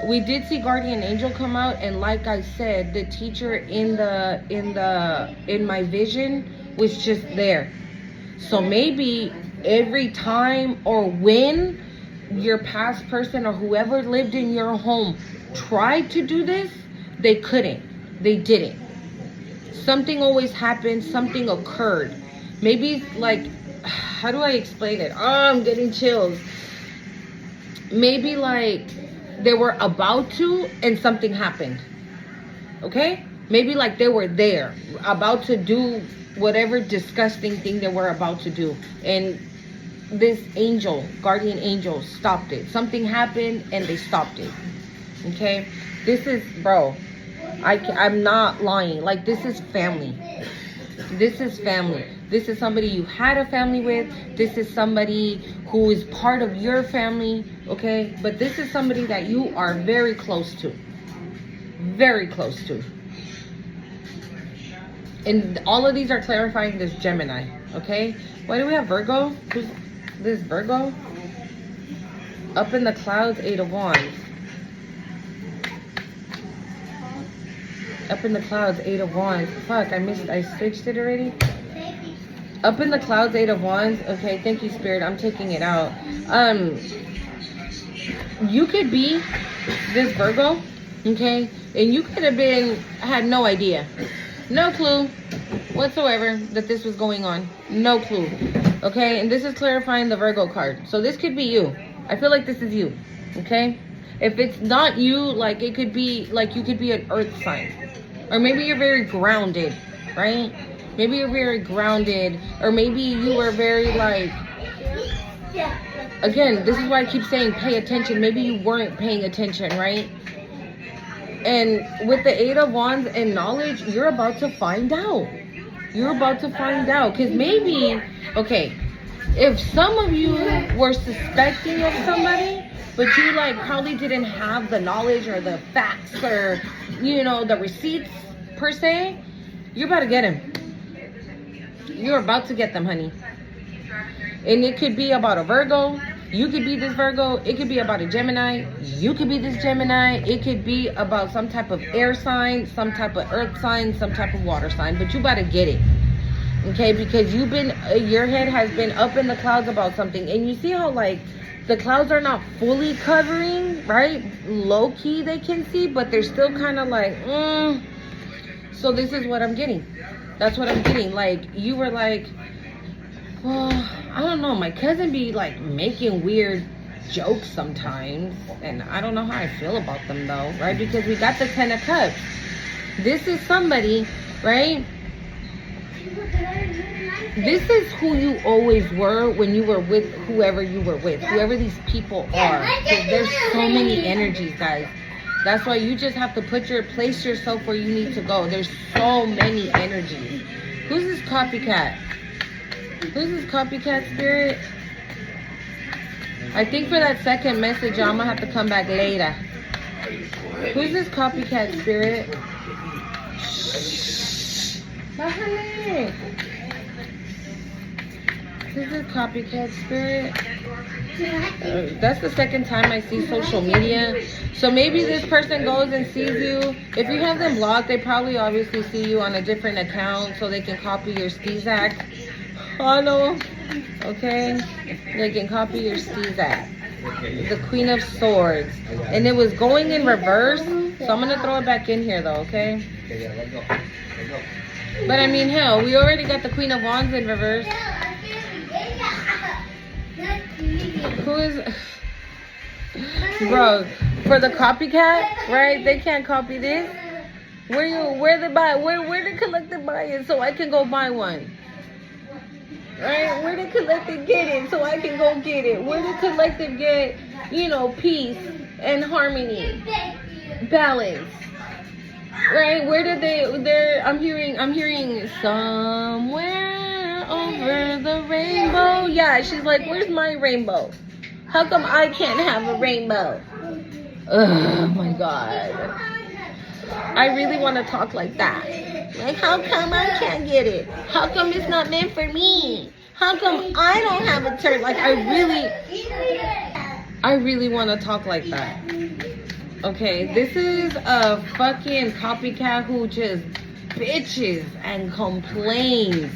We did see Guardian Angel come out, and like I said, the teacher in my vision was just there. So maybe every time or when your past person or whoever lived in your home tried to do this, they couldn't. They didn't. Something always happened. Something occurred. Maybe, like, how do I explain it? Oh, I'm getting chills. Maybe like they were about to and something happened. Okay? Maybe like they were there, about to do whatever disgusting thing they were about to do. And this angel, guardian angel, stopped it. Something happened and they stopped it. Okay? This is, bro, I'm not lying. Like, this is family. This is family. This is somebody you had a family with. This is somebody who is part of your family, okay? But this is somebody that you are very close to. Very close to. And all of these are clarifying this Gemini, okay? Why do we have Virgo? Who's this Virgo? Up in the clouds, 8 of Wands. Up in the clouds, 8 of Wands. Fuck, I switched it already. Up in the clouds, 8 of Wands. Okay, thank you, Spirit. I'm taking it out. You could be this Virgo, okay? And you could have had no idea. No clue whatsoever that this was going on. No clue. Okay, and this is clarifying the Virgo card. So this could be you. I feel like this is you, okay? If it's not you, like, it could be, like, you could be an earth sign. Or maybe you're very grounded, right? Maybe you're very grounded, or maybe you were very, like, again, this is why I keep saying pay attention. Maybe you weren't paying attention, right? And with the 8 of Wands and knowledge, you're about to find out. You're about to find out. Because maybe, okay, if some of you were suspecting of somebody, but you, like, probably didn't have the knowledge or the facts or, you know, the receipts per se, you're about to get him. You're about to get them, honey. And it could be about a Virgo. You could be this Virgo. It could be about a Gemini. You could be this Gemini. It could be about some type of air sign, some type of earth sign, some type of water sign. But you about to get it. Okay? Because your head has been up in the clouds about something. And you see how, like, the clouds are not fully covering, right? Low key they can see, but they're still kind of like, So this is what I'm getting. That's what I'm getting. Like, you were like, well, I don't know. My cousin be, like, making weird jokes sometimes. And I don't know how I feel about them, though, right? Because we got the 10 of Cups. This is somebody, right? This is who you always were when you were with whoever you were with. Whoever these people are. Because there's so many energies, guys. That's why you just have to place yourself where you need to go. There's so many energies. Who's this copycat? Who's this copycat, Spirit? I think for that second message, I'm gonna have to come back later. Who's this copycat, Spirit? Bájale. This is copycat spirit. That's the second time I see social media. So maybe this person goes and sees you. If you have them blocked, they probably obviously see you on a different account so they can copy your Skizak. Oh no. Okay? They can copy your Skizak. The Queen of Swords. And it was going in reverse. So I'm going to throw it back in here though, okay? But I mean, hell, we already got the Queen of Wands in reverse. Who is... Bro, for the copycat, right? They can't copy this. Where the collective buy it so I can go buy one? Right? Where the collective get it so I can go get it? Where the collective get, peace and harmony, balance? Right? Where did they're I'm hearing somewhere over the rainbow. Yeah, she's like, where's my rainbow? How come I can't have a rainbow? Oh my God. I really want to talk like that. Like, how come I can't get it? How come it's not meant for me? How come I don't have a turn? Like, I really want to talk like that. Okay, this is a fucking copycat who just bitches and complains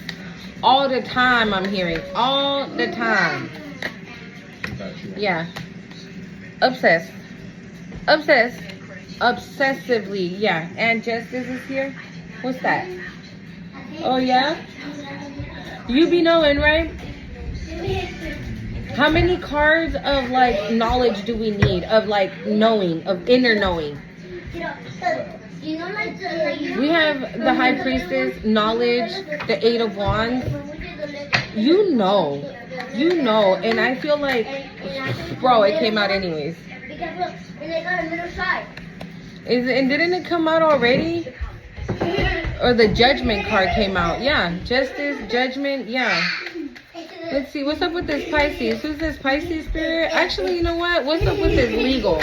all the time. I'm hearing all the time. Yeah. Obsessed. Obsessively. Yeah. And Justice is here. What's that? Oh yeah? You be knowing, right? How many cards of like knowledge do we need? Of like knowing, of inner knowing. We have the High Priestess, knowledge, the Eight of Wands. You know, and I feel like, bro, it came out anyways. And didn't it come out already? Or the Judgment card came out? Yeah, Justice, Judgment, yeah. Let's see, what's up with this Pisces? Who's this Pisces spirit? Actually, you know what? What's up with this legal?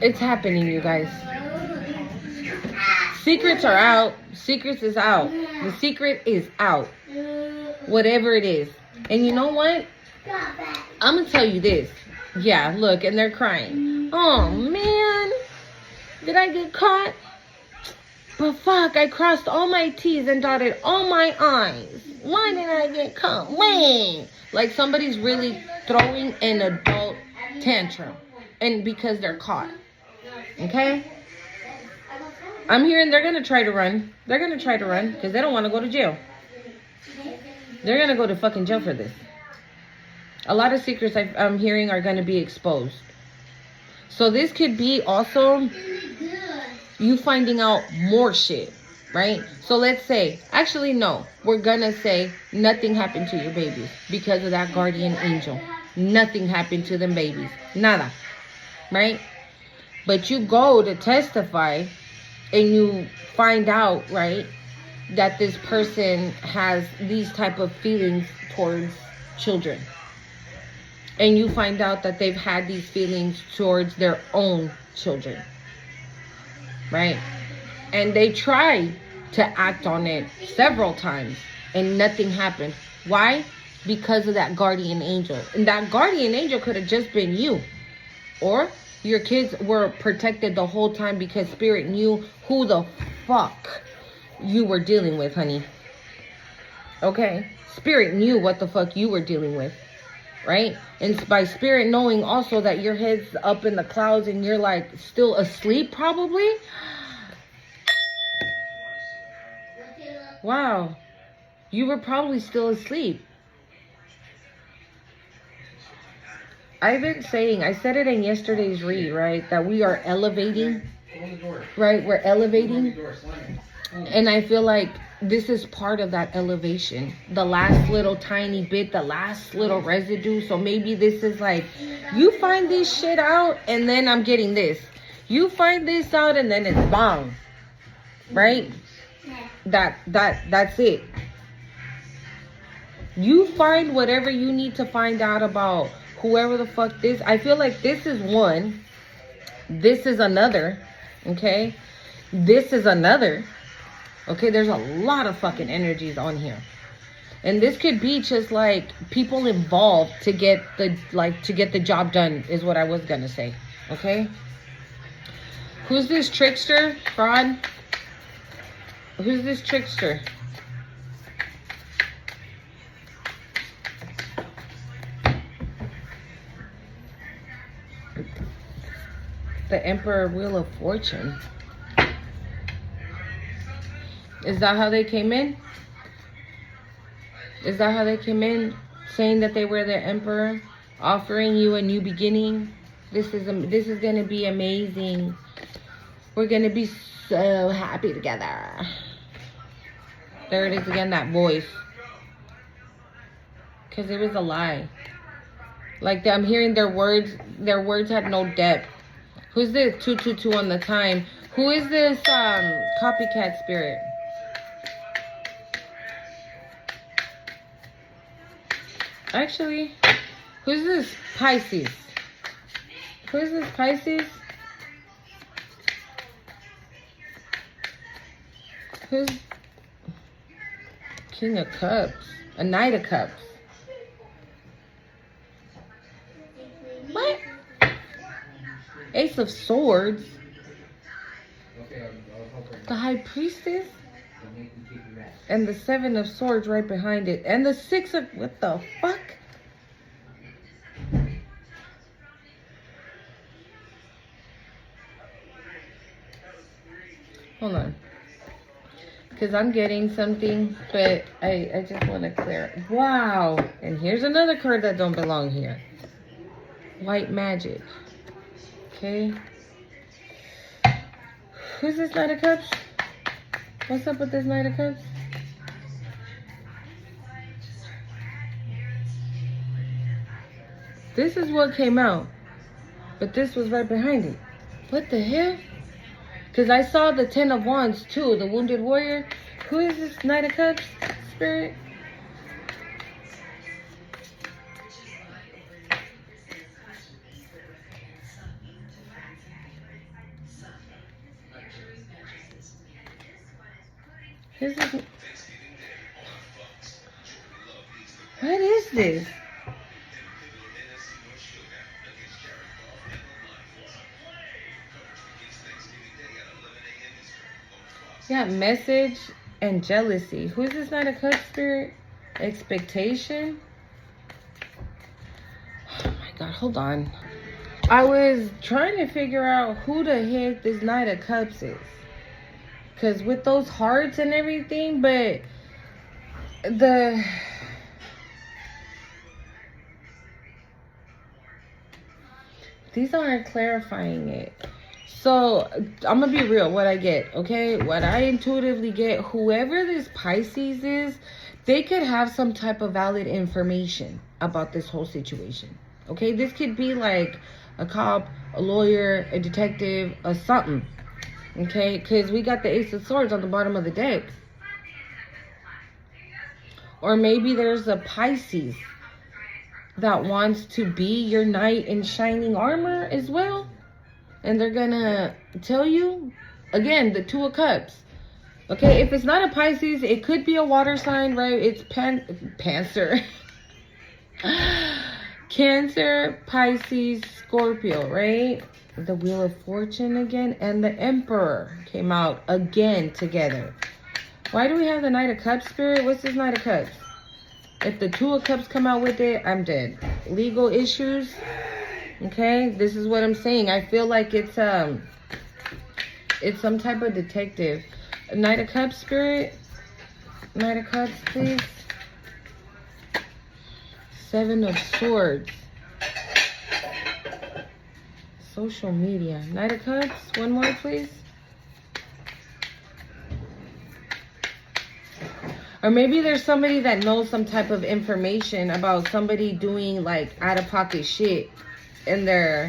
It's happening, you guys. Secrets are out. Secrets is out. The secret is out. Whatever it is. And you know what? I'm going to tell you this. Yeah, look, and they're crying. Oh, man. Did I get caught? But fuck, I crossed all my T's and dotted all my I's. Why did I get caught? Wait. Like somebody's really throwing an adult tantrum. And because they're caught. Okay? I'm hearing they're going to try to run. They're going to try to run because they don't want to go to jail. They're going to go to fucking jail for this. A lot of secrets I'm hearing are going to be exposed. So this could be also you finding out more shit, right? So let's say, actually no, we're going to say nothing happened to your babies because of that guardian angel. Nothing happened to them babies. Nada. Right? But you go to testify and you find out, right, that this person has these type of feelings towards children. And you find out that they've had these feelings towards their own children. Right? And they tried to act on it several times and nothing happened. Why? Because of that guardian angel. And that guardian angel could have just been you. Or your kids were protected the whole time because Spirit knew who the fuck you were dealing with, honey. Okay? Spirit knew what the fuck you were dealing with. Right? And by Spirit knowing also that your head's up in the clouds and you're like still asleep probably. Wow. You were probably still asleep. I've been saying, I said it in yesterday's read, right? That we are elevating. Right? We're elevating. And I feel like this is part of that elevation. The last little tiny bit, the last little residue. So maybe this is like, you find this shit out and then I'm getting this. You find this out and then it's bang. Right? That's it. You find whatever you need to find out about whoever the fuck this, I feel like this is one, this is another, okay? This is another, okay? There's a lot of fucking energies on here. And this could be just like people involved to get the job done is what I was gonna say, okay? Who's this trickster, fraud? Who's this trickster? The Emperor, Wheel of Fortune. Is that how they came in? Is that how they came in? Saying that they were the Emperor, offering you a new beginning. This is gonna be amazing. We're gonna be so happy together. There it is again, that voice. Because it was a lie. Like, I'm hearing their words had no depth. Who's this 222 on the time? Who is this copycat spirit? Actually, who's this Pisces? Who is this Pisces? Who's King of Cups? A Knight of Cups. What? Ace of Swords. The High Priestess. And the Seven of Swords right behind it. And the Six of... What the fuck? Hold on. Because I'm getting something, but I just want to clear it. Wow. And here's another card that don't belong here. White Magic. Okay. Who's this Knight of Cups? What's up with this Knight of Cups? This is what came out. But this was right behind it. What the hell? Because I saw the 10 of Wands too. The Wounded Warrior. Who is this Knight of Cups spirit? What is this? Yeah, message and jealousy. Who is this Knight of Cups spirit? Expectation. Oh my God, hold on. I was trying to figure out who the heck this Knight of Cups is. Because with those hearts and everything, but these aren't clarifying it. So I'm gonna be real, what I get, okay? What I intuitively get, whoever this Pisces is, they could have some type of valid information about this whole situation. Okay, this could be like a cop, a lawyer, a detective, or something. Okay, because we got the Ace of Swords on the bottom of the deck. Or maybe there's a Pisces that wants to be your knight in shining armor as well. And they're gonna tell you, again, the Two of Cups. Okay, if it's not a Pisces, it could be a water sign, right? It's Cancer. Cancer, Pisces, Scorpio, right? The Wheel of Fortune again, and the Emperor came out again together. Why do we have the Knight of Cups spirit? What's this Knight of Cups? If the Two of Cups come out with it, I'm dead. Legal issues. Okay, this is what I'm saying. I feel like it's some type of detective. Knight of Cups spirit. Knight of Cups, please. Seven of Swords. Social media. Knight of Cups. One more, please. Or maybe there's somebody that knows some type of information about somebody doing like out-of-pocket shit in their...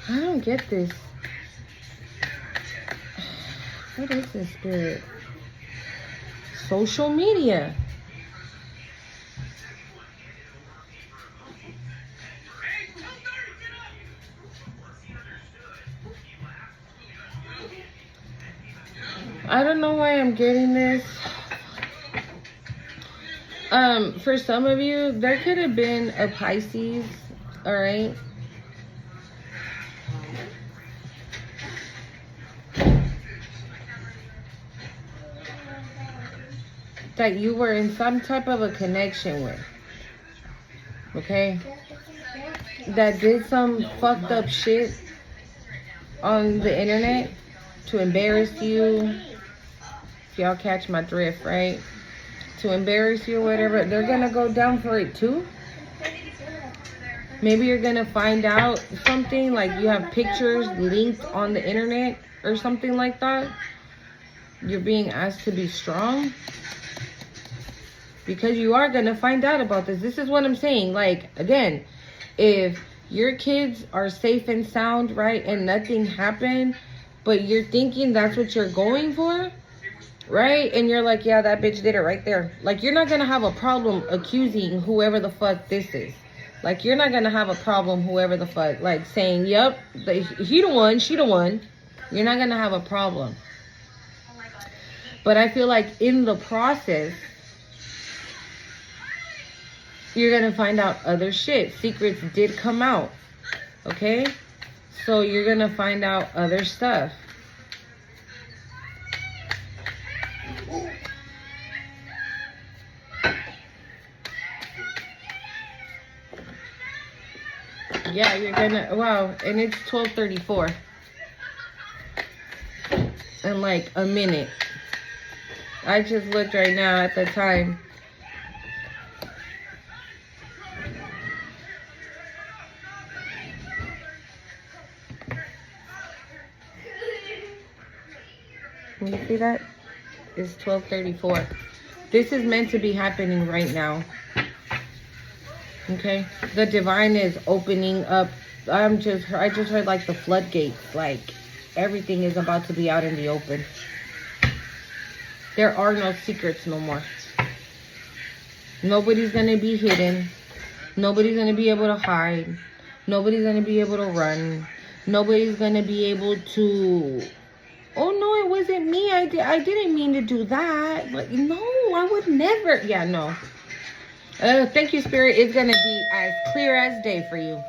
I don't get this. What is this, Spirit? Social media. I don't know why I'm getting this. For some of you, there could have been a Pisces, all right? That you were in some type of a connection with, okay? That did some fucked up shit on the internet to embarrass you. If y'all catch my drift, right? To embarrass you or whatever. They're gonna go down for it too. Maybe you're gonna find out something, like you have pictures linked on the internet or something like that. You're being asked to be strong. Because you are gonna find out about this. This is what I'm saying. Like, again, if your kids are safe and sound, right, and nothing happened, but you're thinking that's what you're going for, right? And you're like, yeah, that bitch did it right there. Like, you're not gonna have a problem accusing whoever the fuck this is. Like, you're not gonna have a problem whoever the fuck, like, saying, yep, he the one, she the one. You're not gonna have a problem. But I feel like in the process, you're gonna find out other shit. Secrets did come out, okay? So you're gonna find out other stuff. Yeah, you're gonna, wow, and it's 12:34. In like a minute. I just looked right now at the time. Can you see that? It's 12:34. This is meant to be happening right now. Okay? The divine is opening up. I just heard like the floodgates. Like everything is about to be out in the open. There are no secrets no more. Nobody's gonna be hidden. Nobody's gonna be able to hide. Nobody's gonna be able to run. Nobody's gonna be able to, oh no, it wasn't me. I didn't mean to do that. But no, I would never. Yeah, no. Thank you, Spirit. It's gonna be as clear as day for you.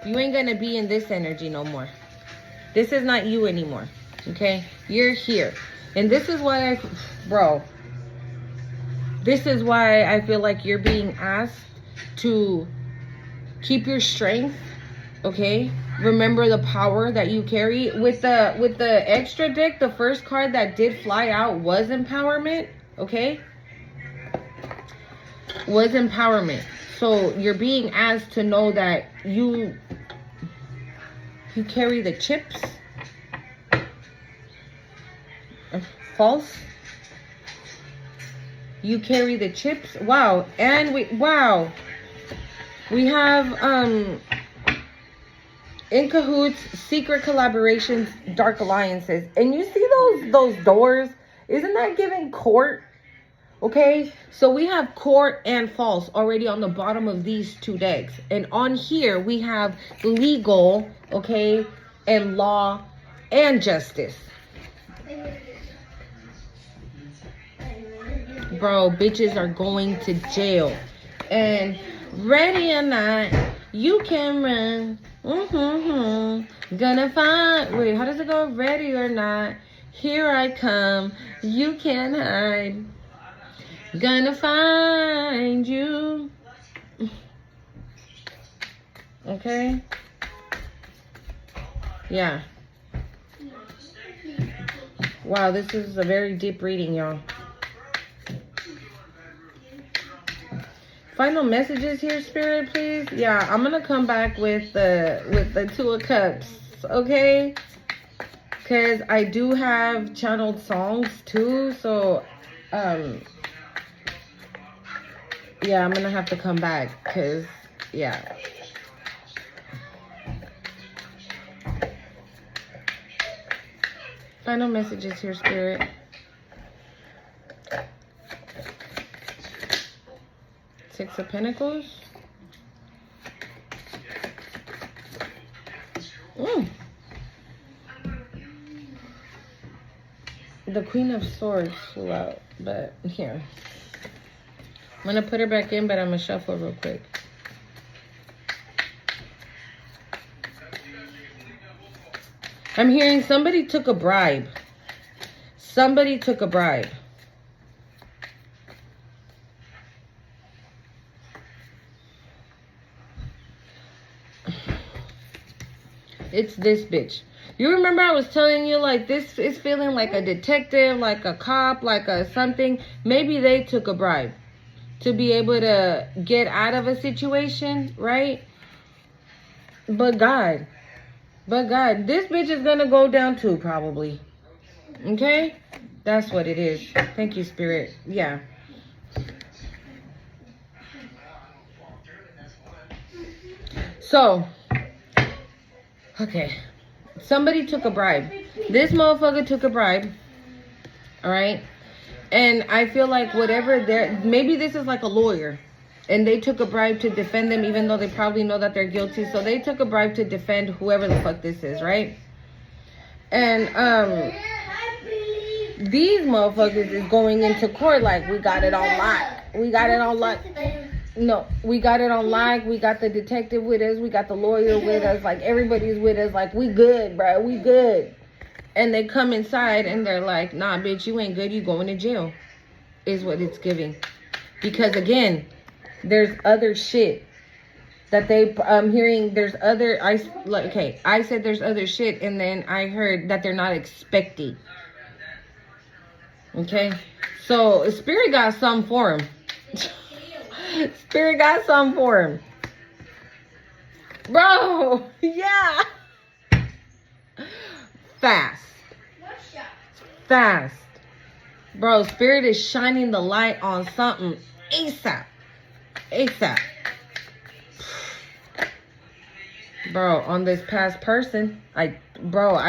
You ain't gonna be in this energy no more. This is not you anymore. Okay? You're here. And this is why this is why I feel like you're being asked to keep your strength. Okay? Remember the power that you carry. With the extra deck, the first card that did fly out was empowerment. Okay? Was empowerment. So you're being asked to know that you carry the chips. False. You carry the chips. Wow. And we have in cahoots, secret collaborations, dark alliances. And you see those doors? Isn't that giving court? Okay, so we have court and false already on the bottom of these two decks. And on here, we have legal, okay, and law and justice. Bro, bitches are going to jail. And ready or not, you can run. Gonna find, wait, how does it go? Ready or not, here I come. You can hide. Gonna find you. Okay? Yeah. Wow, this is a very deep reading, y'all. Final messages here, Spirit, please. Yeah, I'm gonna come back with the Two of Cups, okay? Because I do have channeled songs too, so yeah, I'm gonna have to come back because, yeah. Final messages here, Spirit. Six of Pentacles. The Queen of Swords flew out, but here. I'm going to put her back in, but I'm going to shuffle real quick. I'm hearing somebody took a bribe. Somebody took a bribe. It's this bitch. You remember I was telling you, like, this is feeling like a detective, like a cop, like a something. Maybe they took a bribe to be able to get out of a situation, right? But God, this bitch is gonna go down too, probably. Okay? That's what it is. Thank you, Spirit. Yeah. So, okay. Somebody took a bribe. This motherfucker took a bribe. Alright? And I feel like whatever they're... Maybe this is like a lawyer. And they took a bribe to defend them even though they probably know that they're guilty. So they took a bribe to defend whoever the fuck this is, right? And, these motherfuckers is going into court like, we got it on lock. We got it on lock. No, we got it on lock. We got the detective with us. We got the lawyer with us. Like, everybody's with us. Like, we good, bro. We good. And they come inside and they're like, nah, bitch, you ain't good. You going to jail. Is what it's giving. Because, again, there's other shit that I'm hearing. There's other, I said there's other shit. And then I heard that they're not expecting. Okay? So, Spirit got something for him. Spirit got something for him. Bro, yeah. Fast. Fast. Bro, Spirit is shining the light on something ASAP. ASAP. Bro, on this past person, I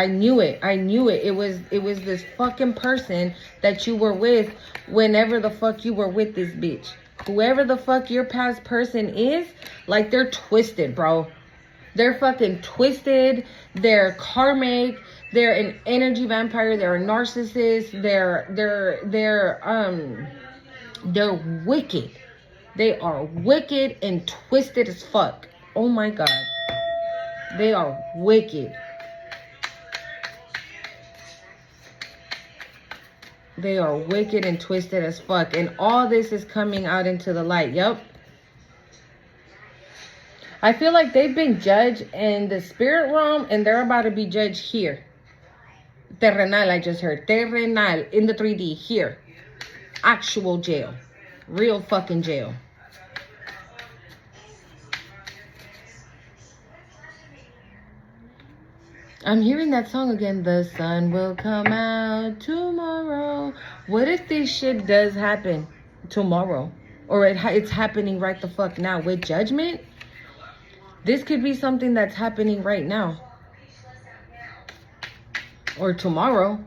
knew it. I knew it. It was this fucking person that you were with whenever the fuck you were with this bitch. Whoever the fuck your past person is, like, they're twisted, bro. They're fucking twisted. They're karmic. They're an energy vampire. They're a narcissist. They're wicked. They are wicked and twisted as fuck. Oh my God. They are wicked. They are wicked and twisted as fuck. And all this is coming out into the light. Yep. I feel like they've been judged in the spirit realm and they're about to be judged here. Terrenal, I just heard. Terrenal, in the 3D, here. Actual jail. Real fucking jail. I'm hearing that song again. The sun will come out tomorrow. What if this shit does happen tomorrow? Or it's happening right the fuck now with judgment? This could be something that's happening right now. Or tomorrow.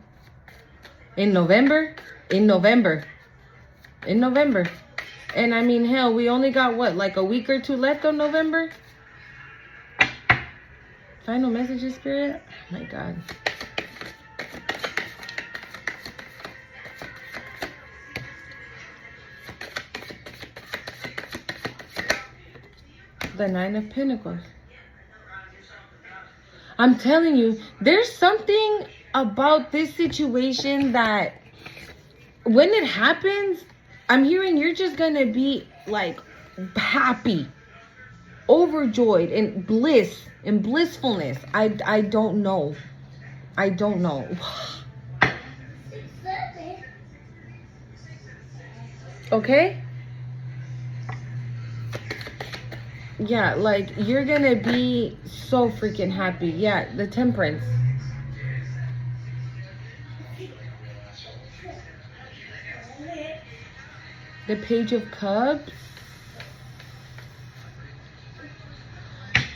In November. And I mean, hell, we only got what? Like a week or two left of November? Final messages, Spirit? Oh my God. The Nine of Pentacles. I'm telling you, there's something about this situation that when it happens, I'm hearing you're just gonna be like happy, overjoyed, and bliss and blissfulness. I don't know. I don't know. Okay? Yeah, like, you're gonna be so freaking happy. Yeah, the Temperance. The Page of Cups.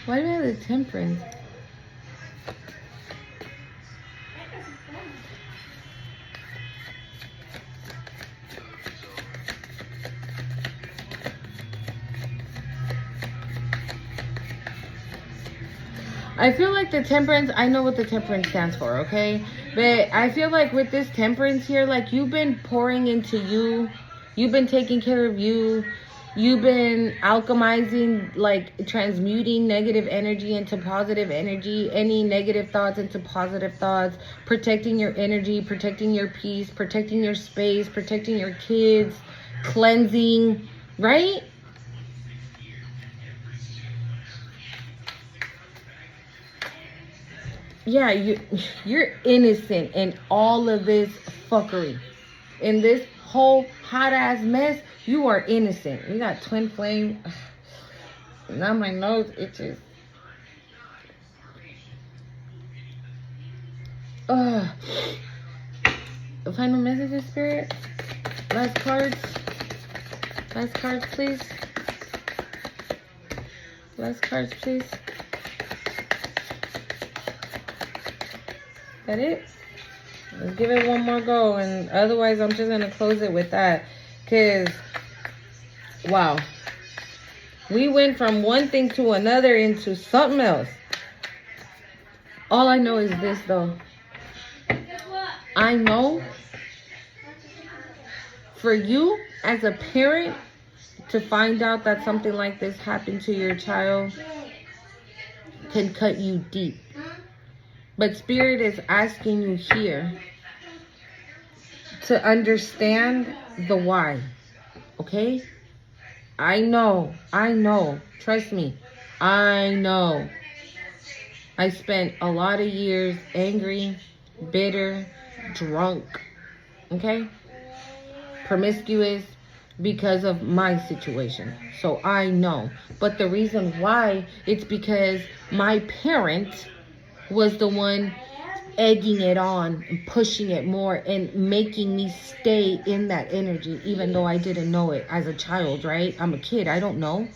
Why do I have the Temperance? I feel like the temperance, I know what the temperance stands for, okay? But I feel like with this temperance here, like you've been pouring into you. You've been taking care of you. You've been alchemizing, like transmuting negative energy into positive energy, any negative thoughts into positive thoughts, protecting your energy, protecting your peace, protecting your space, protecting your kids, cleansing, right? Yeah, you're innocent in all of this fuckery. In this whole hot ass mess, you are innocent. We got twin flame. Now my nose itches. Final messages, Spirit. Last cards. Last cards, please. Last cards, please. That it? Let's give it one more go, and otherwise I'm just gonna close it with that, because wow, we went from one thing to another into something else. All I know is this though, I know for you as a parent to find out that something like this happened to your child can cut you deep. But Spirit is asking you here to understand the why, okay? I know, trust me, I know. I spent a lot of years angry, bitter, drunk, okay? Promiscuous because of my situation. So I know. But the reason why, it's because my parent was the one egging it on and pushing it more and making me stay in that energy, even though I didn't know it as a child, right? I'm a kid. I don't know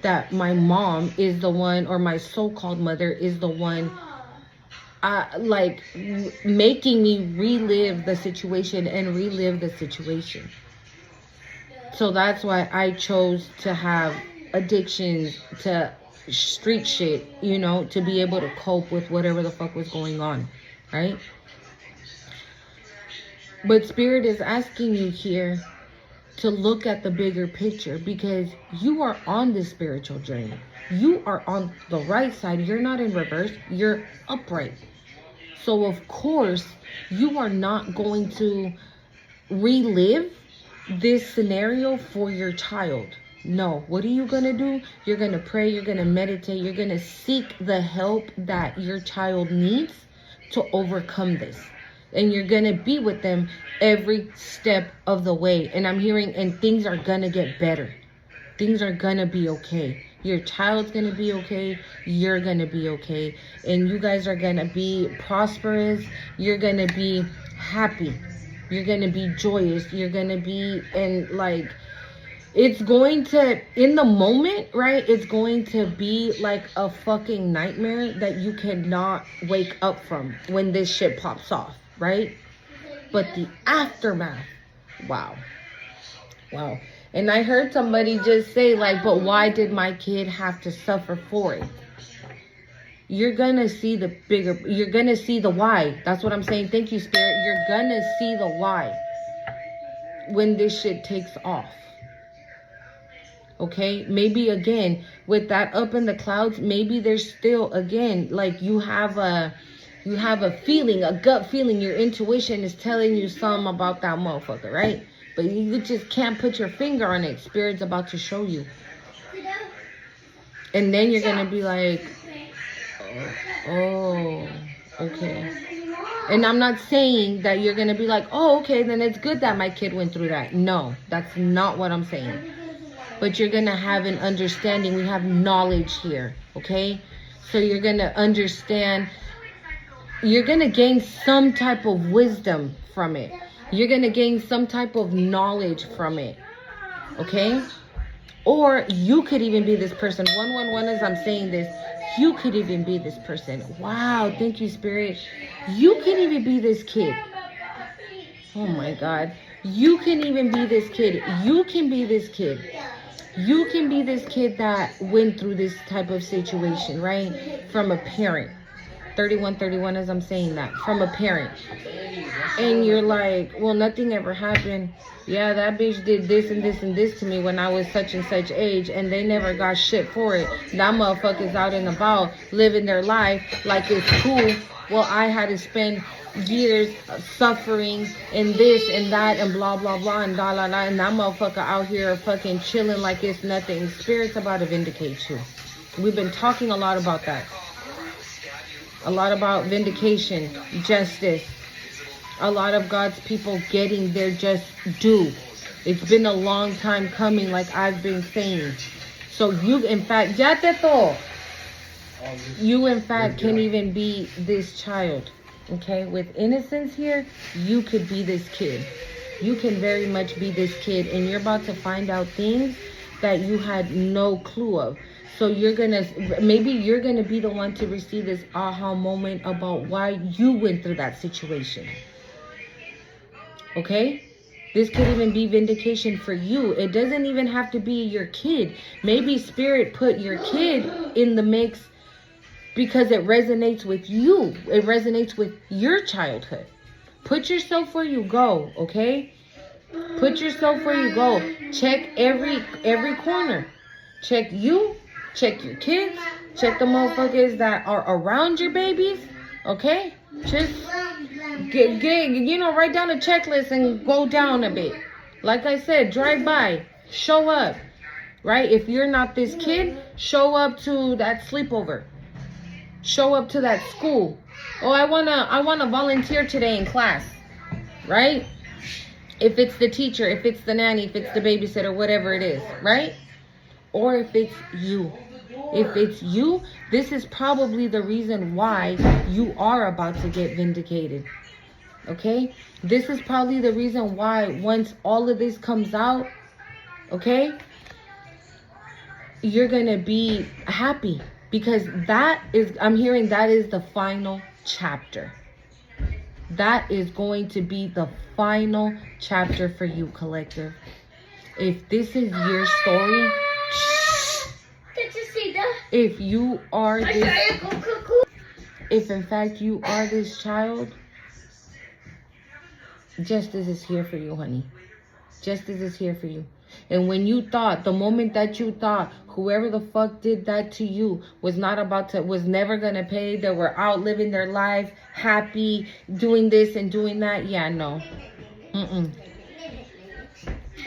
that my mom is the one, or my so-called mother is the one like making me relive the situation and relive the situation. So that's why I chose to have addictions, to street shit, you know, to be able to cope with whatever the fuck was going on, right? But Spirit is asking you here to look at the bigger picture, because you are on this spiritual journey. You are on the right side. You're not in reverse. You're upright. So of course, you are not going to relive this scenario for your child. No. What are you going to do? You're going to pray. You're going to meditate. You're going to seek the help that your child needs to overcome this. And you're going to be with them every step of the way. And I'm hearing, and things are going to get better. Things are going to be okay. Your child's going to be okay. You're going to be okay. And you guys are going to be prosperous. You're going to be happy. You're going to be joyous. You're going to be in, like, it's going to, in the moment, right? It's going to be like a fucking nightmare that you cannot wake up from when this shit pops off, right? But the aftermath, wow. Wow. And I heard somebody just say, like, but why did my kid have to suffer for it? You're going to see the bigger, you're going to see the why. That's what I'm saying. Thank you, Spirit. You're going to see the why when this shit takes off. Okay? Maybe, again, with that up in the clouds, maybe there's still, again, like you have a feeling, a gut feeling. Your intuition is telling you something about that motherfucker, right? But you just can't put your finger on it. Spirit's about to show you. And then you're going to be like, oh, okay. And I'm not saying that you're going to be like, oh, okay, then it's good that my kid went through that. No, that's not what I'm saying. But you're going to have an understanding. We have knowledge here, okay? So you're going to understand. You're going to gain some type of wisdom from it. You're going to gain some type of knowledge from it. Okay? Or you could even be this person. 111, as I'm saying this, you could even be this person. Wow, thank you, Spirit. You can even be this kid. Oh my God. You can even be this kid. You can be this kid. You can be this kid that went through this type of situation, right? From a parent. 3131 as I'm saying that. From a parent. And you're like, well, nothing ever happened. Yeah, that bitch did this and this and this to me when I was such and such age, and they never got shit for it. That motherfucker's out and about living their life like it's cool. Well, I had to spend years suffering and this and that and blah blah blah and da la la, and that motherfucker out here fucking chilling like it's nothing. Spirit's about to vindicate you. We've been talking a lot about that. A lot about vindication, justice. A lot of God's people getting their just due. It's been a long time coming, like I've been saying. So you, in fact, ya te to. You, in fact, can even be this child. Okay? With innocence here, you could be this kid. You can very much be this kid. And you're about to find out things that you had no clue of. So maybe you're going to be the one to receive this aha moment about why you went through that situation. Okay? This could even be vindication for you. It doesn't even have to be your kid. Maybe Spirit put your kid in the mix because it resonates with you. It resonates with your childhood. Put yourself where you go, okay? Put yourself where you go. Check every corner. Check you. Check your kids. Check the motherfuckers that are around your babies, okay? Just write down a checklist and go down a bit. Like I said, drive by, show up, right? If you're not this kid, show up to that sleepover. Show up to that school. Oh, I wanna volunteer today in class, right? If it's the teacher, if it's the nanny, if it's the babysitter, whatever it is, right? Or if it's you. If it's you, this is probably the reason why you are about to get vindicated. Okay? This is probably the reason why once all of this comes out, okay, you're going to be happy. Because I'm hearing that is the final chapter. That is going to be the final chapter for you, collective. If this is your story, if you are this, if in fact you are this child, justice is here for you, honey. Justice is here for you. And when you thought, the moment that you thought whoever the fuck did that to you was never gonna pay, they were out living their life, happy, doing this and doing that, yeah, no.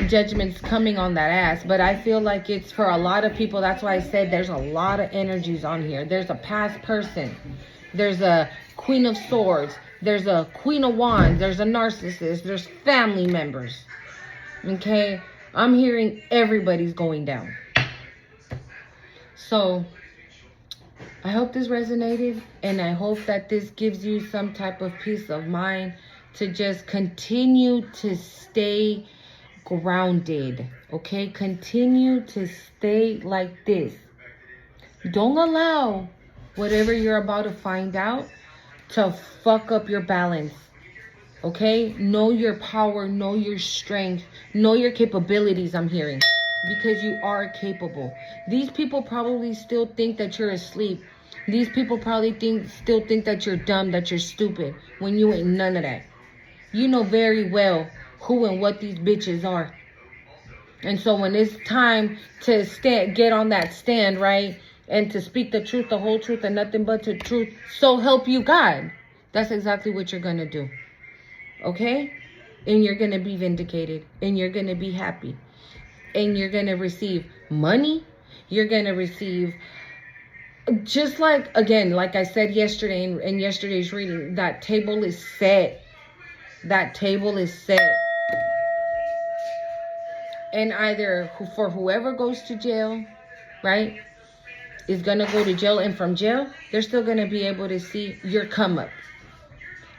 Judgment's coming on that ass. But I feel like it's for a lot of people. That's why I said there's a lot of energies on here. There's a past person. There's a Queen of Swords. There's a Queen of Wands. There's a narcissist. There's family members. Okay? I'm hearing everybody's going down. So, I hope this resonated. And I hope that this gives you some type of peace of mind to just continue to stay grounded. Okay? Continue to stay like this. Don't allow whatever you're about to find out to fuck up your balance. Okay? Know your power, know your strength, know your capabilities, I'm hearing. Because you are capable. These people probably still think that you're asleep. These people probably still think that you're dumb, that you're stupid, when you ain't none of that. You know very well who and what these bitches are. And so when it's time to get on that stand, right? And to speak the truth, the whole truth, and nothing but the truth, so help you God. That's exactly what you're going to do. Okay? And you're going to be vindicated. And you're going to be happy. And you're going to receive money. You're going to receive, just like, again, like I said yesterday in yesterday's reading, that table is set. That table is set. And either for whoever goes to jail, right, is going to go to jail. And from jail, they're still going to be able to see your come up.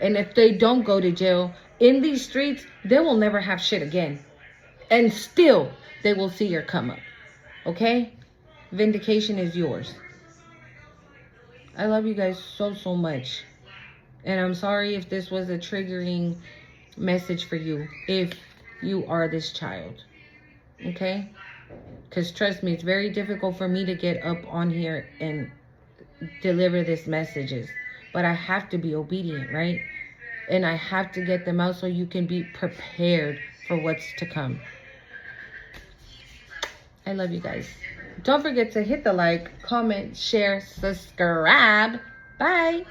And if they don't go to jail, in these streets, they will never have shit again. And still, they will see your come up. Okay? Vindication is yours. I love you guys so, so much. And I'm sorry if this was a triggering message for you. If you are this child. Okay? Because trust me, it's very difficult for me to get up on here and deliver these messages. But I have to be obedient, right? And I have to get them out so you can be prepared for what's to come. I love you guys. Don't forget to hit the like, comment, share, subscribe. Bye.